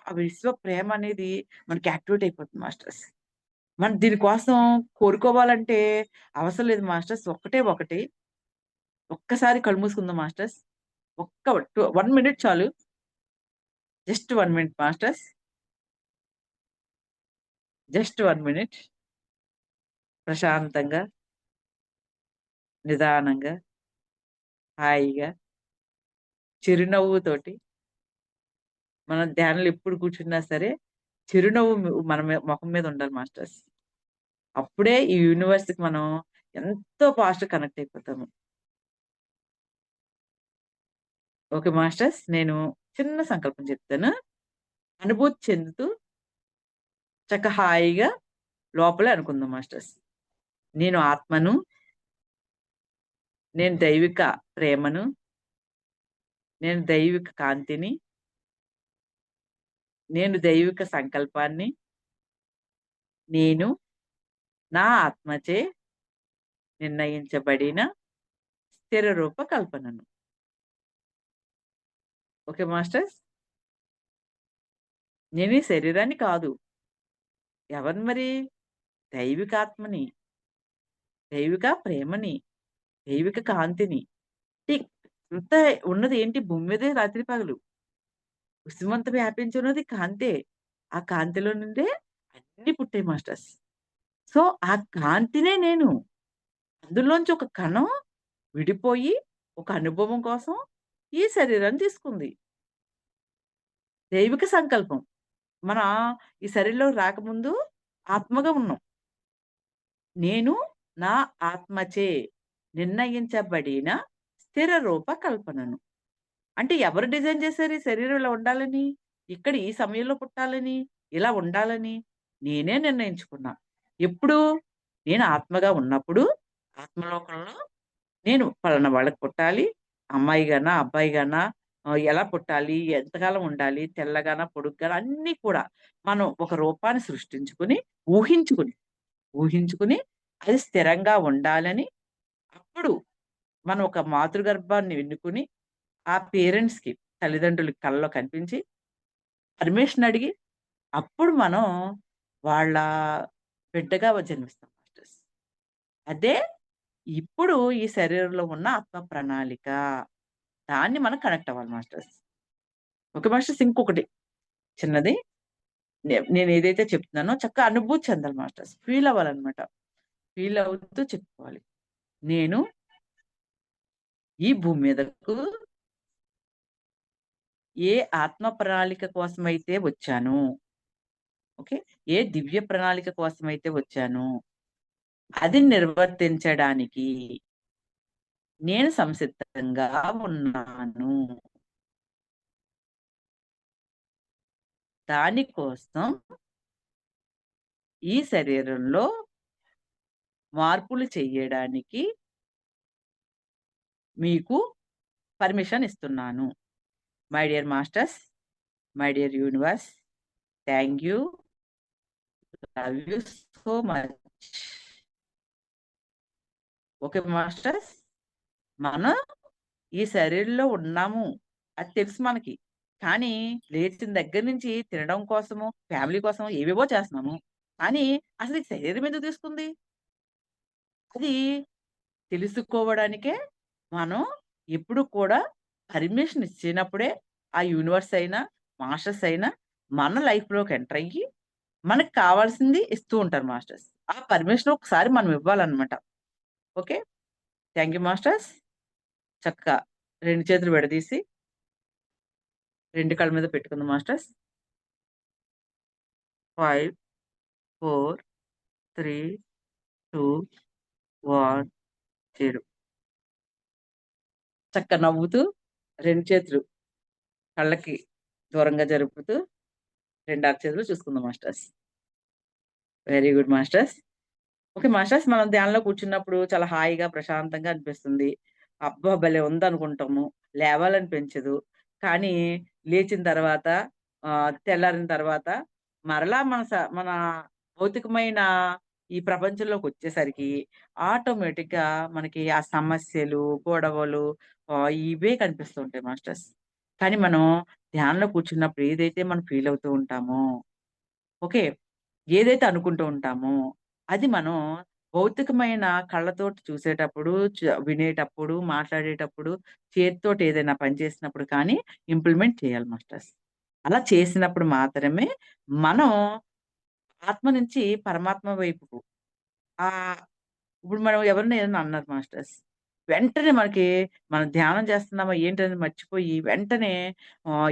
ఆ విశ్వ ప్రేమ అనేది మనకి యాక్టివేట్ అయిపోతుంది మాస్టర్స్. మనం దీనికోసం కోరుకోవాలంటే అవసరం లేదు మాస్టర్స్. ఒక్కటే ఒకటి. ఒక్కసారి కళ్ళు మూసుకుందాం మాస్టర్స్. 1 మినిట్ చాలు. Just 1 minute masters. Just 1 minute. ప్రశాంతంగా, నిదానంగా, హాయిగా, చిరునవ్వుతోటి మనం ధ్యానంలో ఎప్పుడు కూర్చున్నా సరే చిరునవ్వు మన మొఖం మీద ఉండాలి మాస్టర్స్. అప్పుడే ఈ యూనివర్స్‌కి మనం ఎంతో ఫాస్ట్‌గా కనెక్ట్ అయిపోతాము. Okay masters. నేను చిన్న సంకల్పం చెప్తాను. అనుభూతి చెందుతూ హాయిగా లోపలే అనుకుందాం మాస్టర్స్. నేను ఆత్మను, నేను దైవిక ప్రేమను, నేను దైవిక కాంతిని, నేను దైవిక సంకల్పాన్ని, నేను నా ఆత్మచే నిర్ణయించబడిన స్థిర రూప కల్పనను. Okay masters. నేను ఈ శరీరాన్ని కాదు. ఎవరిని మరి? దైవికాత్మని, దైవిక ప్రేమని, దైవిక కాంతిని. టి ఇంత ఉన్నది ఏంటి భూమి మీదే రాత్రి పగలు. విశ్వమంతా వ్యాపించున్నది కాంతే. ఆ కాంతిలో నుండే అన్నీ పుట్టాయి మాస్టర్స్. సో, ఆ కాంతినే నేను. అందులోంచి ఒక కణం విడిపోయి ఒక అనుభవం కోసం ఈ శరీరాన్ని తీసుకుంది. దైవిక సంకల్పం. మన ఈ శరీరంలోకి రాకముందు ఆత్మగా ఉన్నాం. నేను నా ఆత్మచే నిర్ణయించబడిన స్థిర రూప కల్పనను. అంటే ఎవరు డిజైన్ చేశారు ఈ శరీరం ఇలా ఉండాలని? ఇక్కడ ఈ సమయంలో పుట్టాలని, ఇలా ఉండాలని నేనే నిర్ణయించుకున్నా. ఎప్పుడు? నేను ఆత్మగా ఉన్నప్పుడు ఆత్మలోకంలో నేను పలానా వాళ్ళకి పుట్టాలి. అమ్మాయిగానా, అబ్బాయిగానా, ఎలా పుట్టాలి? ఎంతకాలం ఉండాలి? తెల్లగానా, పొడుగ్గానా అన్నీ కూడా మనం ఒక రూపాన్ని సృష్టించుకొని, ఊహించుకుని, ఊహించుకుని అది స్థిరంగా ఉండాలని అప్పుడు మనం ఒక మాతృగర్భాన్ని ఎన్నుకొని ఆ పేరెంట్స్‌కి తల్లిదండ్రులకి కలలో కనిపించి పర్మిషన్ అడిగి అప్పుడు మనం వాళ్ళ బిడ్డగా జన్మిస్తాం మాస్టర్స్. అదే ఇప్పుడు ఈ శరీరంలో ఉన్న ఆత్మ ప్రణాళిక. దాన్ని మనం కనెక్ట్ అవ్వాలి మాస్టర్స్. Okay masters. ఇంకొకటి చిన్నది. నేనేదైతే చెప్తున్నానో చక్కగా అనుభూతి చెందాలి మాస్టర్స్. ఫీల్ అవ్వాలన్నమాట. ఫీల్ అవుతూ చెప్పుకోవాలి. నేను ఈ భూమి మీదకు ఏ ఆత్మ ప్రణాళిక కోసమైతే వచ్చానో, ఓకే. ఏ దివ్య ప్రణాళిక కోసమైతే వచ్చానో, అది నిర్వర్తించడానికి నేను సంసిద్ధంగా ఉన్నాను. దాని కోసం ఈ శరీరంలో మార్పులు చెయ్యడానికి మీకు పర్మిషన్ ఇస్తున్నాను. My dear masters, my dear universe, thank you. Love you so much. Okay masters, మనం ఈ శరీరంలో ఉన్నాము అది తెలుసు మనకి. కానీ లేచిన దగ్గర నుంచి తినడం కోసము, ఫ్యామిలీ కోసం ఏవేవో చేస్తున్నాము. కానీ అసలు ఈ శరీరం ఎందుకు తీసుకుంది? అది తెలుసుకోవడానికే మనం ఎప్పుడు కూడా పర్మిషన్ ఇచ్చినప్పుడే ఆ యూనివర్స్ అయినా, మాస్టర్స్ అయినా మన లైఫ్‌లోకి ఎంటర్ అయ్యి, మనకు కావాల్సింది ఇస్తూ ఉంటారు మాస్టర్స్. ఆ పర్మిషన్ ఒకసారి మనం ఇవ్వాలన్నమాట. ఓకే. Thank you masters. చక్కగా 2 చేతులు విడదీసి 2 కళ్ళ మీద పెట్టుకుందాం మాస్టర్స్. 5, 4, 3, 2, 1, 0. చక్కగా నవ్వుతూ 2 చేతులు కళ్ళకి దూరంగా జరుపుతూ 2 అరచేతులు చూసుకుందాం masters. Very good masters. Okay masters, మనం ధ్యానంలో కూర్చున్నప్పుడు చాలా హాయిగా, ప్రశాంతంగా అనిపిస్తుంది. అబ్బా! భలే ఉందనుకుంటాము. లేవాలనిపించదు. కానీ లేచిన తర్వాత తెల్లారిన తర్వాత మరలా మన భౌతికమైన ఈ ప్రపంచంలోకొచ్చేసరికి ఆటోమేటిక్‌గా మనకి ఆ సమస్యలు, గొడవలు ఇవే కనిపిస్తూ ఉంటాయి మాస్టర్స్. కానీ మనం ధ్యానంలో కూర్చున్నప్పుడు ఏదైతే మనం ఫీల్ అవుతూ ఉంటామో, ఓకే, ఏదైతే అనుకుంటూ ఉంటామో, అది మనం భౌతికమైన కళ్ళతోటి చూసేటప్పుడు, వినేటప్పుడు, మాట్లాడేటప్పుడు, చేత్తోటి ఏదైనా పని చేసినప్పుడు కానీ ఇంప్లిమెంట్ చేయాలి మాస్టర్స్. అలా చేసినప్పుడు మాత్రమే మనం ఆత్మ నుంచి పరమాత్మ వైపుకు ఆహ్, ఇప్పుడు మనం ఎవరైనా ఏదైనా అన్నారు మాస్టర్స్. వెంటనే మనకి మనం ధ్యానం చేస్తున్నామా ఏంటని మర్చిపోయి వెంటనే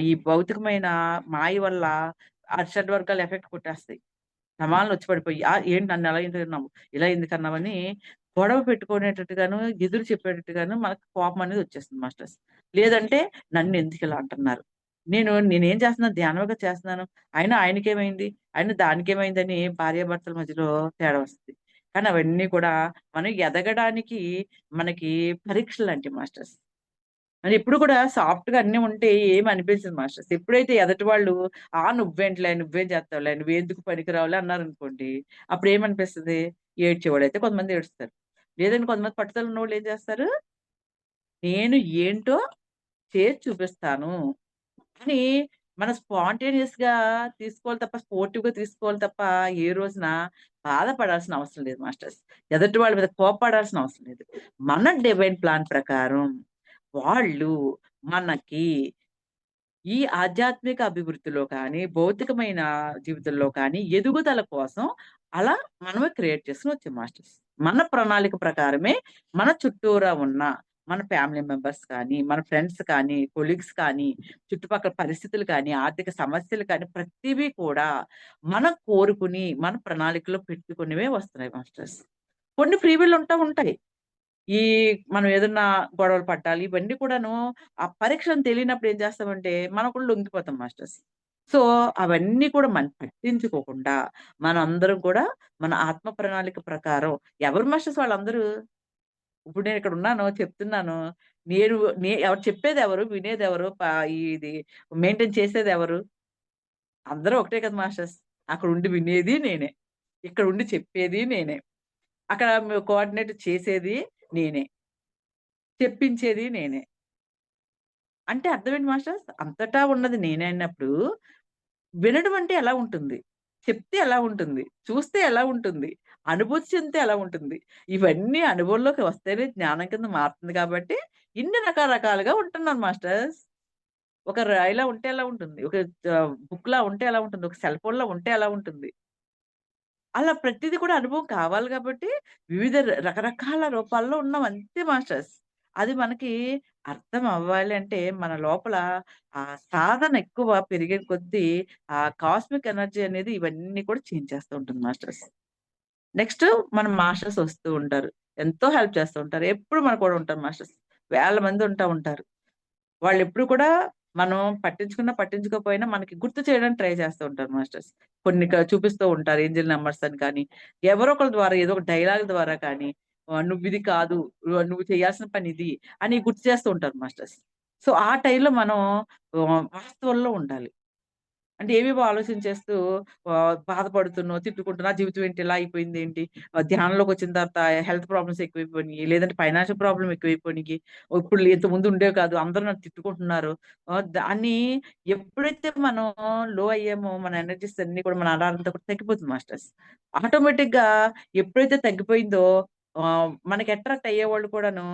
ఈ భౌతికమైన మాయ వల్ల ఆ షడ్వర్గాలు ఎఫెక్ట్ కొట్టేస్తాయి. టమాల్ని వచ్చి పడిపోయి, ఏంటి నన్ను అలా ఎందుకన్నావు? ఇలా ఎందుకన్నావని గొడవ పెట్టుకునేటట్టుగాను, ఎదురు చెప్పేటట్టుగాను మనకు కోపం అనేది వచ్చేస్తుంది మాస్టర్స్. లేదంటే నన్నెందుకిలా అంటున్నారు? నేనేం చేస్తున్నాను? ధ్యానంగా చేస్తున్నాను. అయినా ఆయనకేమైంది? అయినా దానికేమైందని భార్యాభర్తల మధ్యలో తేడా వస్తది. కానీ అవన్నీ కూడా మనం ఎదగడానికి మనకి పరీక్షలండి మాస్టర్స్. మరి ఎప్పుడు కూడా సాఫ్ట్‌గా అన్నీ ఉంటే ఏమి అనిపించదు మాస్టర్స్. ఎప్పుడైతే ఎదుటి వాళ్ళు నువ్వేంటిలే, నువ్వేం చేస్తావులే, నువ్వెందుకు పనికిరావులే అన్నారనుకోండి, అప్పుడేమనిపిస్తది? ఏడ్చేవాడైతే కొంతమంది ఏడుస్తారు. లేదంటే కొంతమంది పట్టుదల ఉన్నోళ్ళు ఏం చేస్తారు? నేను ఏంటో చేసి చూపిస్తాను అని మనం స్పాంటేనియస్‌గా తీసుకోవాలి తప్ప, స్పోర్టివ్‌గా తీసుకోవాలి తప్ప, ఏ రోజున బాధపడాల్సిన అవసరం లేదు మాస్టర్స్. ఎదుటి వాళ్ళ మీద కోప్పడాల్సిన అవసరం లేదు. మన డివైన్ ప్లాన్ ప్రకారం వాళ్ళు మనకి ఈ ఆధ్యాత్మిక అభివృద్ధిలో కానీ, భౌతికమైన జీవితంలో కానీ, ఎదుగుదల కోసం అలా మనమే క్రియేట్ చేసుకొని వచ్చాం మాస్టర్స్. మన ప్రణాళిక ప్రకారమే మన చుట్టూరా ఉన్న మన ఫ్యామిలీ మెంబర్స్ కానీ, మన ఫ్రెండ్స్ కానీ, కొలీగ్స్ కానీ, చుట్టుపక్కల పరిస్థితులు కానీ, ఆర్థిక సమస్యలు కానీ, ప్రతివి కూడా మనం కోరుకుని, మన ప్రణాళికలో పెట్టుకునేవే వస్తున్నాయి మాస్టర్స్. కొన్ని ఫ్రీ విల్ ఉంటాయి. ఈ మనం ఏదన్నా గొడవలు పడ్డాలు ఇవన్నీ కూడాను ఆ పరీక్షను తెలియనప్పుడు ఏం చేస్తామంటే మనం కూడా లొంగిపోతాం మాస్టర్స్. సో, అవన్నీ కూడా మనం పట్టించుకోకుండా మనందరం కూడా మన ఆత్మ ప్రణాళిక ప్రకారం ఎవరు మాస్టర్స్ వాళ్ళందరూ? ఇప్పుడు నేనిక్కడ ఉన్నాను, చెప్తున్నాను. నేను ఎవరు చెప్పేదెవరు? వినేదెవరు? ఇది మెయింటైన్ చేసేదెవరు? అందరూ ఒకటే కదా మాస్టర్స్. అక్కడుండి వినేది నేనే. ఇక్కడుండి చెప్పేది నేనే. అక్కడ కోఆర్డినేట్ చేసేది నేనే. చెప్పించేది నేనే. అంటే అర్థమేంటి మాస్టర్స్? అంతటా ఉన్నది నేనే అన్నప్పుడు, వినడం అంటే ఎలా ఉంటుంది? చెప్తే ఎలా ఉంటుంది? చూస్తే ఎలా ఉంటుంది? అనుభూతి చెందితే ఎలా ఉంటుంది? ఇవన్నీ అనుభవంలోకి వస్తేనే జ్ఞానం కింద మారుతుంది కాబట్టి, ఇన్ని రకరకాలుగా ఉంటున్నాను మాస్టర్స్. ఒక రాయిలా ఉంటే ఎలా ఉంటుంది? ఒక బుక్‌లా ఉంటే ఎలా ఉంటుంది? ఒక సెల్ ఫోన్‌లా ఉంటే ఎలా ఉంటుంది? అలా ప్రతీది కూడా అనుభవం కావాలి గాబట్టి, వివిధ రకరకాల రూపాల్లో ఉన్నాం అంతే మాస్టర్స్. అది మనకి అర్థం అవ్వాలి అంటే, మన లోపల సాధన ఎక్కువ పెరిగే కొద్దీ, ఆ కాస్మిక్ ఎనర్జీ అనేది ఇవన్నీ కూడా చేంజ్ చేస్తూ ఉంటుంది మాస్టర్స్. నెక్స్ట్ మన మాస్టర్స్ వస్తూ ఉంటారు. ఎంతో హెల్ప్ చేస్తూ ఉంటారు. ఎప్పుడు మన కూడా ఉంటారు మాస్టర్స్. వేల మంది ఉంటారు. వాళ్ళెప్పుడు కూడా మనం పట్టించుకున్నా, పట్టించుకోకపోయినా మనకి గుర్తు చేయడానికి ట్రై చేస్తూ ఉంటారు మాస్టర్స్. కొన్ని చూపిస్తూ ఉంటారు. ఏంజెల్ నంబర్స్ అని కానీ, ఎవరో ఒకళ్ళ ద్వారా ఏదో ఒక డైలాగ్ ద్వారా కానీ, "నువ్విది కాదు. నువ్వు చేయాల్సిన పని ఇది" అని గుర్తు చేస్తూ ఉంటారు మాస్టర్స్. సో, ఆ టైంలో మనం వాస్తవంలో ఉండాలి. అంటే ఏవేవో ఆలోచించేస్తూ బాధపడుతున్నావు, తిట్టుకుంటున్నావు. నా జీవితం ఏంటి ఇలా అయిపోయిందేంటి? ధ్యానంలోకొచ్చిన తర్వాత హెల్త్ ప్రాబ్లమ్స్ ఎక్కువైపోయినియి. లేదంటే ఫైనాన్షియల్ ప్రాబ్లమ్ ఎక్కువైపోయినియి. ఇప్పుడు ఇంతకుముందు ఉండేవి కాదు. అందరూ నన్ను తిట్టుకుంటున్నారు. దాన్ని ఎప్పుడైతే మనం లో అయ్యామో మన ఎనర్జీస్ అన్నీ కూడా మన అలారంతో కూడా తగ్గిపోతుంది మాస్టర్స్. ఆటోమేటిక్‌గా ఎప్పుడైతే తగ్గిపోయిందో మనకి అట్రాక్ట్ అయ్యేవాళ్ళు కూడాను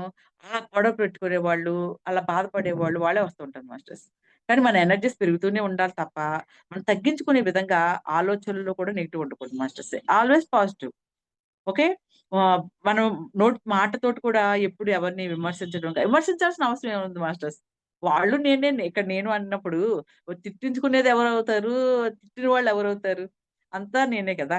అలా గొడవ పెట్టుకునేవాళ్ళు, అలా బాధపడేవాళ్ళు వాళ్ళే వస్తుంటారు మాస్టర్స్. కానీ మన ఎనర్జీస్ పెరుగుతూనే ఉండాలి తప్ప మనం తగ్గించుకునే విధంగా ఆలోచనల్లో కూడా నెగెటివ్ ఉండకూడదు మాస్టర్స్. Always positive. ఓకే. మనం మాటతోటి కూడా ఎప్పుడు ఎవరిని విమర్శించాల్సిన అవసరం ఏముంది మాస్టర్స్. వాళ్ళు నేనే ఇక్కడ నేను అన్నప్పుడు తిట్టించుకునేది ఎవరవుతారు? తిట్టిన వాళ్ళు ఎవరవుతారు? అంతా నేనే కదా!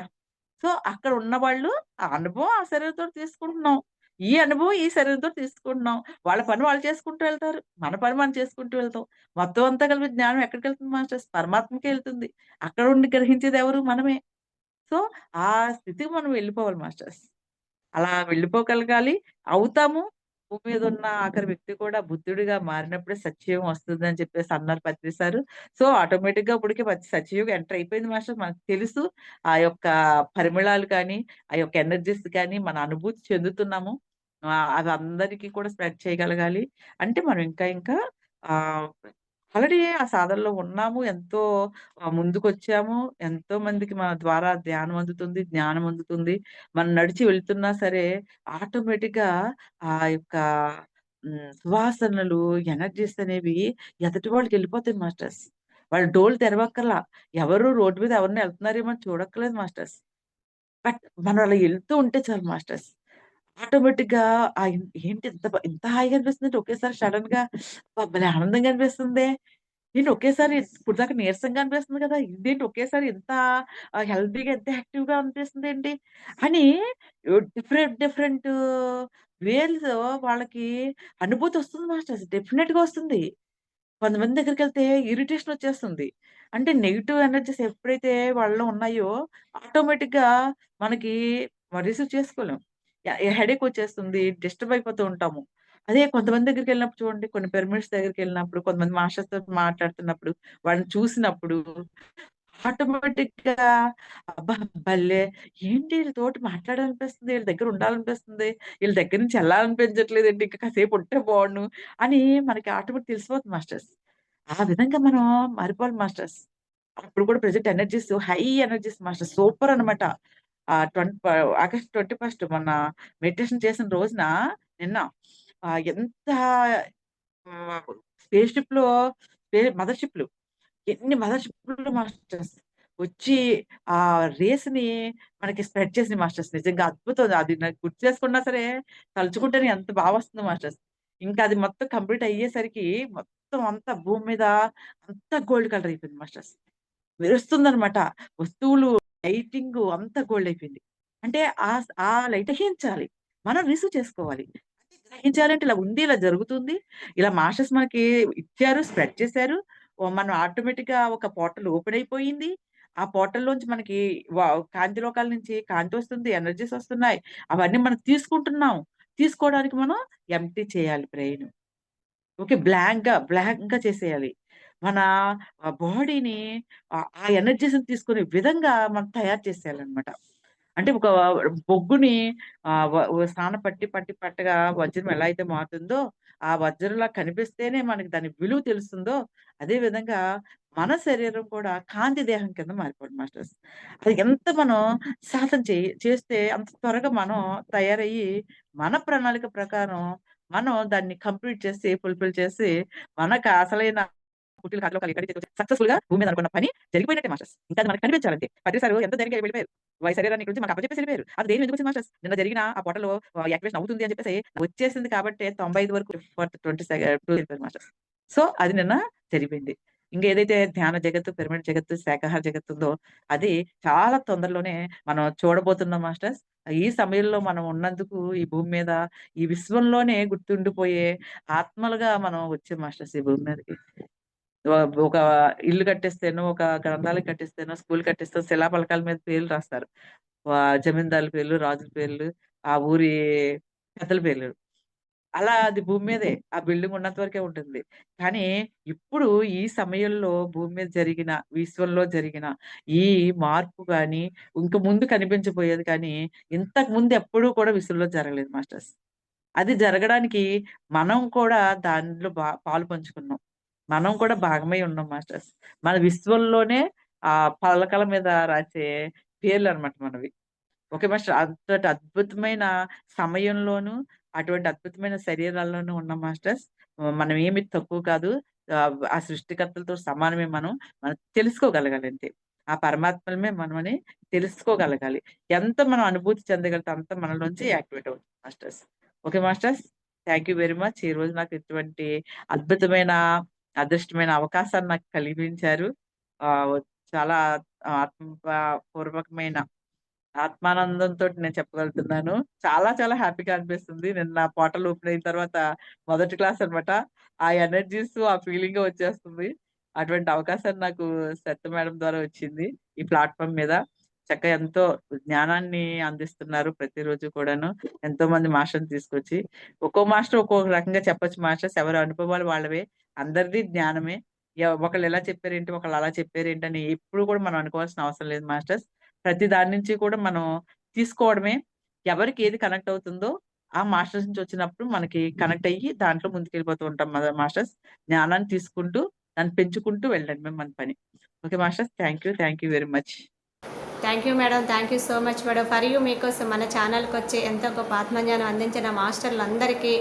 సో, అక్కడ ఉన్నవాళ్ళు ఆ అనుభవం ఆ శరీరంతోటి తీసుకుంటున్నాం. ఈ అనుభవం ఈ శరీరంతోటి తీసుకుంటున్నాం. వాళ్ళ పని వాళ్ళు చేసుకుంటూ వెళ్తారు. మన పని మనం చేసుకుంటూ వెళ్తాం. మొత్తం అంతా కలిపి జ్ఞానం ఎక్కడికెళ్తుంది మాస్టర్స్? పరమాత్మకే ఎళ్తుంది. అక్కడ ఉండి గ్రహించేది ఎవరు? మనమే. సో, ఆ స్థితికి మనం వెళ్ళిపోవాలి మాస్టర్స్. అలా వెళ్ళిపోగలగాలి. అవుతాము. భూమి మీద ఉన్న ఆఖరి వ్యక్తి కూడా బుద్ధుడిగా మారినప్పుడే సత్యయుగం వస్తుందని చెప్పేసి అన్నారు పత్రి సారు. సో, ఆటోమేటిక్‌గా అప్పటికే సత్యయుగం ఎంటర్ అయిపోయింది మాస్టర్. మనకు తెలుసు. ఆ యొక్క పరిమళాలు కానీ, ఆ యొక్క ఎనర్జీస్ కానీ మన అనుభూతి చెందుతున్నాము. అవి అందరికీ కూడా స్ప్రెడ్ చేయగలగాలి. అంటే మనం ఇంకా ఇంకా ఆహ్, ఆల్రెడీ ఆ సాధనలో ఉన్నాము. ఎంతో ముందుకొచ్చాము. ఎంతో మందికి మన ద్వారా ధ్యానం అందుతుంది, జ్ఞానం అందుతుంది. మనం నడిచి వెళ్తున్నా సరే ఆటోమేటిక్‌గా ఆ యొక్క సువాసనలు, ఎనర్జీస్ అనేవి ఎదుటి వాళ్ళకెళ్ళిపోతాయి మాస్టర్స్. వాళ్ళు డోలు తెరవక్కర్లా. ఎవరు రోడ్డు మీద ఎవరైనా ఎళ్తున్నారేమో అని చూడక్కర్లేదు మాస్టర్స్. బట్ మనం అలా ఎళ్తూ ఉంటే చాలు మాస్టర్స్. ఆటోమేటిక్‌గా ఏంటి ఇంత హాయిగా అనిపిస్తుందంటే ఒకేసారి సడెన్‌గా అబ్బా! భలే ఆనందంగా అనిపిస్తుందే. ఏంటి ఒకేసారి ఇప్పటిదాకా నీరసంగా అనిపిస్తుంది కదా! ఇదేంటి ఒకేసారి ఇంత హెల్తీగా ఇంత యాక్టివ్‌గా అనిపిస్తుందేంటి? అని డిఫరెంట్ డిఫరెంట్ వేలో వాళ్ళకి అనుభూతి వస్తుంది మాస్టర్స్. డెఫినెట్‌గా వస్తుంది. కొంతమంది దగ్గరికెళ్తే ఇరిటేషన్ వచ్చేస్తుంది. అంటే నెగెటివ్ ఎనర్జీస్ ఎప్పుడైతే వాళ్ళలో ఉన్నాయో ఆటోమేటిక్‌గా మనకి రిసీవ్ చేసుకోలేం. హెడేక్ వచ్చేస్తుంది. డిస్టర్బ్ అయిపోతూ ఉంటాము. అదే కొంతమంది దగ్గరికెళ్ళినప్పుడు చూడండి కొన్ని పిరమిడ్స్ దగ్గరికెళ్ళినప్పుడు, కొంతమంది మాస్టర్స్‌తో మాట్లాడుతున్నప్పుడు, వాళ్ళని చూసినప్పుడు ఆటోమేటిక్‌గా అబ్బా! భలే ఏంటి ఈళ్ళతోటి మాట్లాడాలనిపిస్తుంది. ఈళ్ళ దగ్గర ఉండాలనిపిస్తుంది. ఈళ్ళ దగ్గర నుంచి ఎళ్ళాలనిపించట్లేదేంటి ఇంకా కాసేపు ఉంటే బావుండు అని మనకి ఆటోమేటిక్ తెలిసిపోతుంది మాస్టర్స్. ఆ విధంగా మనం మారిపోవాలి మాస్టర్స్. అప్పుడు కూడా present energies high energies masters super అనమాట. ఆగస్ట్ 21 మొన్న మెడిటేషన్ చేసిన రోజున నిన్న ఎంత స్పేస్ షిప్‌లో మదర్ షిప్‌లు ఎన్ని మదర్‌షిప్‌లు మాస్టర్స్. వచ్చి ఆ రేస్‌ని మనకి స్ప్రెడ్ చేసినయి మాస్టర్స్. నిజంగా అద్భుతం. అది నాకు గుర్తు చేసుకున్నా సరే, తలుచుకుంటేనే ఎంత బా వస్తుందో మాస్టర్స్. ఇంకా అది మొత్తం కంప్లీట్ అయ్యేసరికి మొత్తం అంతా భూమి మీద అంతా గోల్డ్ కలర్ అయిపోయింది మాస్టర్స్. మెరుస్తుందనమాట. వస్తువులు, లైటింగు అంతా గోల్డ్ అయిపోయింది. అంటే ఆ లైట్ గ్రహించాలి. మనం రిసీవ్ చేసుకోవాలి. అంటే గ్రహించాలంటే ఇలా ఉంది, ఇలా జరుగుతుంది. ఇలా మాస్టర్స్ మనకి ఇచ్చారు, స్ప్రెడ్ చేశారు. మనం ఆటోమేటిక్‌గా ఒక పోర్టల్ ఓపెన్ అయిపోయింది. ఆ పోర్టల్‌లోంచి మనకి కాంతి లోకాల నుంచి కాంతి వస్తుంది, ఎనర్జీస్ వస్తున్నాయి. అవన్నీ మనం తీసుకుంటున్నాం. తీసుకోవడానికి మనం ఎంప్టీ చేయాలి బ్రెయిన్. ఓకే. బ్లాంక్‌గా చేసేయాలి. మన బాడీని ఆ ఎనర్జీస్‌ని తీసుకునే విధంగా మనం తయారు చేసేయాలనమాట. అంటే ఒక బొగ్గుని సాన పట్టగా వజ్రం ఎలా అయితే మారుతుందో, ఆ వజ్రంలా కనిపిస్తేనే మనకి దాని విలువ తెలుస్తుందో, అదే విధంగా మన శరీరం కూడా కాంతి దేహం కింద మారిపోవాలి మాస్టర్స్. అది ఎంత మనం సాధన చేస్తే అంత త్వరగా మనం తయారయ్యి, మన ప్రణాళిక ప్రకారం మనం దాన్ని కంప్లీట్ చేసి, ఫుల్‌ఫిల్ చేసి, మనకు అసలైన పుట్టిన కథలో సక్సెస్‌ఫుల్‌గా భూమి మీద అనుకున్న పని జరిగిపోయినట్టే మాస్టర్స్. ఇంకా అది మనకు కనిపించాలంతే. ప్రతిసారి ఎంత ధైర్యంగా వెళ్ళిపోయారు. శరీరాన్ని ఇక్కడి నుంచి మనకు అప్పజెప్పేసి వెళ్ళిపోయారు. అది ధైర్యం ఎందుకొచ్చింది మాస్టర్స్? నిన్న జరిగిన ఆ పోర్టల్‌లో యాక్టివేషన్ అవుతుంది అని చెప్పేసి వచ్చేసింది కాబట్టే 95 వరకు ఫర్ 20 వెళ్ళిపోయారు మాస్టర్స్. సో, అది నిన్న జరిగిపోయింది. ఇంకేదైతే ధ్యాన జగత్తు, పిరమిడ్ జగత్తు, శాకాహార జగత్తు ఉందో అది చాలా తొందరలోనే మనం చూడబోతున్నాం మాస్టర్స్. ఈ సమయంలో మనం ఉన్నందుకు ఈ భూమి మీద, ఈ విశ్వంలోనే గుర్తుండిపోయే ఆత్మలుగా మనం వచ్చాం మాస్టర్స్ ఈ భూమి మీదకి. ఒక ఇల్లు కట్టిస్తేనో, ఒక గ్రంథాలయం కట్టిస్తేనో, స్కూల్ కట్టిస్తేనో శిలాఫలకాల మీద పేర్లు రాస్తారు. జమీందారుల పేర్లు, రాజుల పేర్లు, ఆ ఊరి పెద్దల పేర్లు. అలా అది భూమి మీదే. ఆ బిల్డింగ్ ఉన్నంత వరకే ఉంటుంది. కానీ ఇప్పుడు ఈ సమయంలో భూమి మీద జరిగిన, విశ్వంలో జరిగిన ఈ మార్పు గాని, ఇంక ముందు కనిపించబోయేది కానీ, ఇంతకు ముందు ఎప్పుడూ కూడా విశ్వంలో జరగలేదు మాస్టర్స్. అది జరగడానికి మనం కూడా దానిలో పాలు పంచుకున్నాం. మనం కూడా భాగమై ఉన్నాం మాస్టర్స్. మన విశ్వంలోనే పలకల మీద రాసే పేర్లనమాట మనవి. Okay master. అంతటి అద్భుతమైన సమయంలోను, అటువంటి అద్భుతమైన శరీరాల్లోనూ ఉన్నాం మాస్టర్స్. మనం ఏమి తక్కువ కాదు. ఆ సృష్టికర్తలతో సమానమే మనం. మనం తెలుసుకోగలగాలి అంతే. ఆ పరమాత్మలమే మనమని తెలుసుకోగలగాలి. ఎంత మనం అనుభూతి చెందగలిగితే అంత మనలోంచి యాక్టివేట్ అవుతుంది masters. Okay masters. Thank you very much. ఈరోజు నాకు ఇటువంటి అద్భుతమైన, అదృష్టమైన అవకాశాన్ని నాకు కలిగించారు. ఆహ్, చాలా పూర్వకమైన ఆత్మానందంతోటి నేను చెప్పగలుగుతున్నాను. చాలా చాలా హ్యాపీగా అనిపిస్తుంది. నిన్న పోర్టల్ ఓపెన్ అయిన తర్వాత మొదటి క్లాస్ అన్నమాట. ఆ ఎనర్జీస్, ఆ ఫీలింగే వచ్చేస్తుంది. అటువంటి అవకాశం నాకు శ్రద్ధ మేడం ద్వారా వచ్చింది. ఈ ప్లాట్‌ఫార్మ్ మీద. చక్కగా ఎంతో జ్ఞానాన్ని అందిస్తున్నారు ప్రతిరోజు కూడాను. ఎంతోమంది మాస్టర్‌ని తీసుకొచ్చి. ఒక్కో మాస్టర్ ఒక్కొక్క రకంగా చెప్పొచ్చు మాస్టర్స్. ఎవరి అనుభవాలు వాళ్ళవే. అందరిది జ్ఞానమే. ఒకళ్ళు ఇలా చెప్పారేంటి, ఒకళ్ళు అలా చెప్పారేంటి అని ఎప్పుడు కూడా మనం అనుకోవాల్సిన అవసరం లేదు మాస్టర్స్. ప్రతి దాని నుంచి కూడా మనం తీసుకోవడమే. ఎవరికి ఏది కనెక్ట్ అవుతుందో ఆ మాస్టర్స్ నుంచి వచ్చినప్పుడు మనకి కనెక్ట్ అయ్యి దాంట్లో ముందుకెళ్ళిపోతూ ఉంటాం మాస్టర్స్. జ్ఞానాన్ని తీసుకుంటూ, దాన్ని పెంచుకుంటూ వెళ్ళడమే మన పని. Okay masters. Thank you very much. Thank you madam. Thank you so much madam. For you మీకోసం మన ఛానల్కి వచ్చి ఎంతో గొప్ప ఆత్మజ్ఞానం అందించిన మాస్టర్లందరికీ,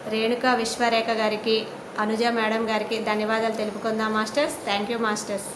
రేణుకా విశ్వరేఖ గారికి, అనుజ మేడం గారికి ధన్యవాదాలు తెలుపుకుందాం మాస్టర్స్. Thank you masters.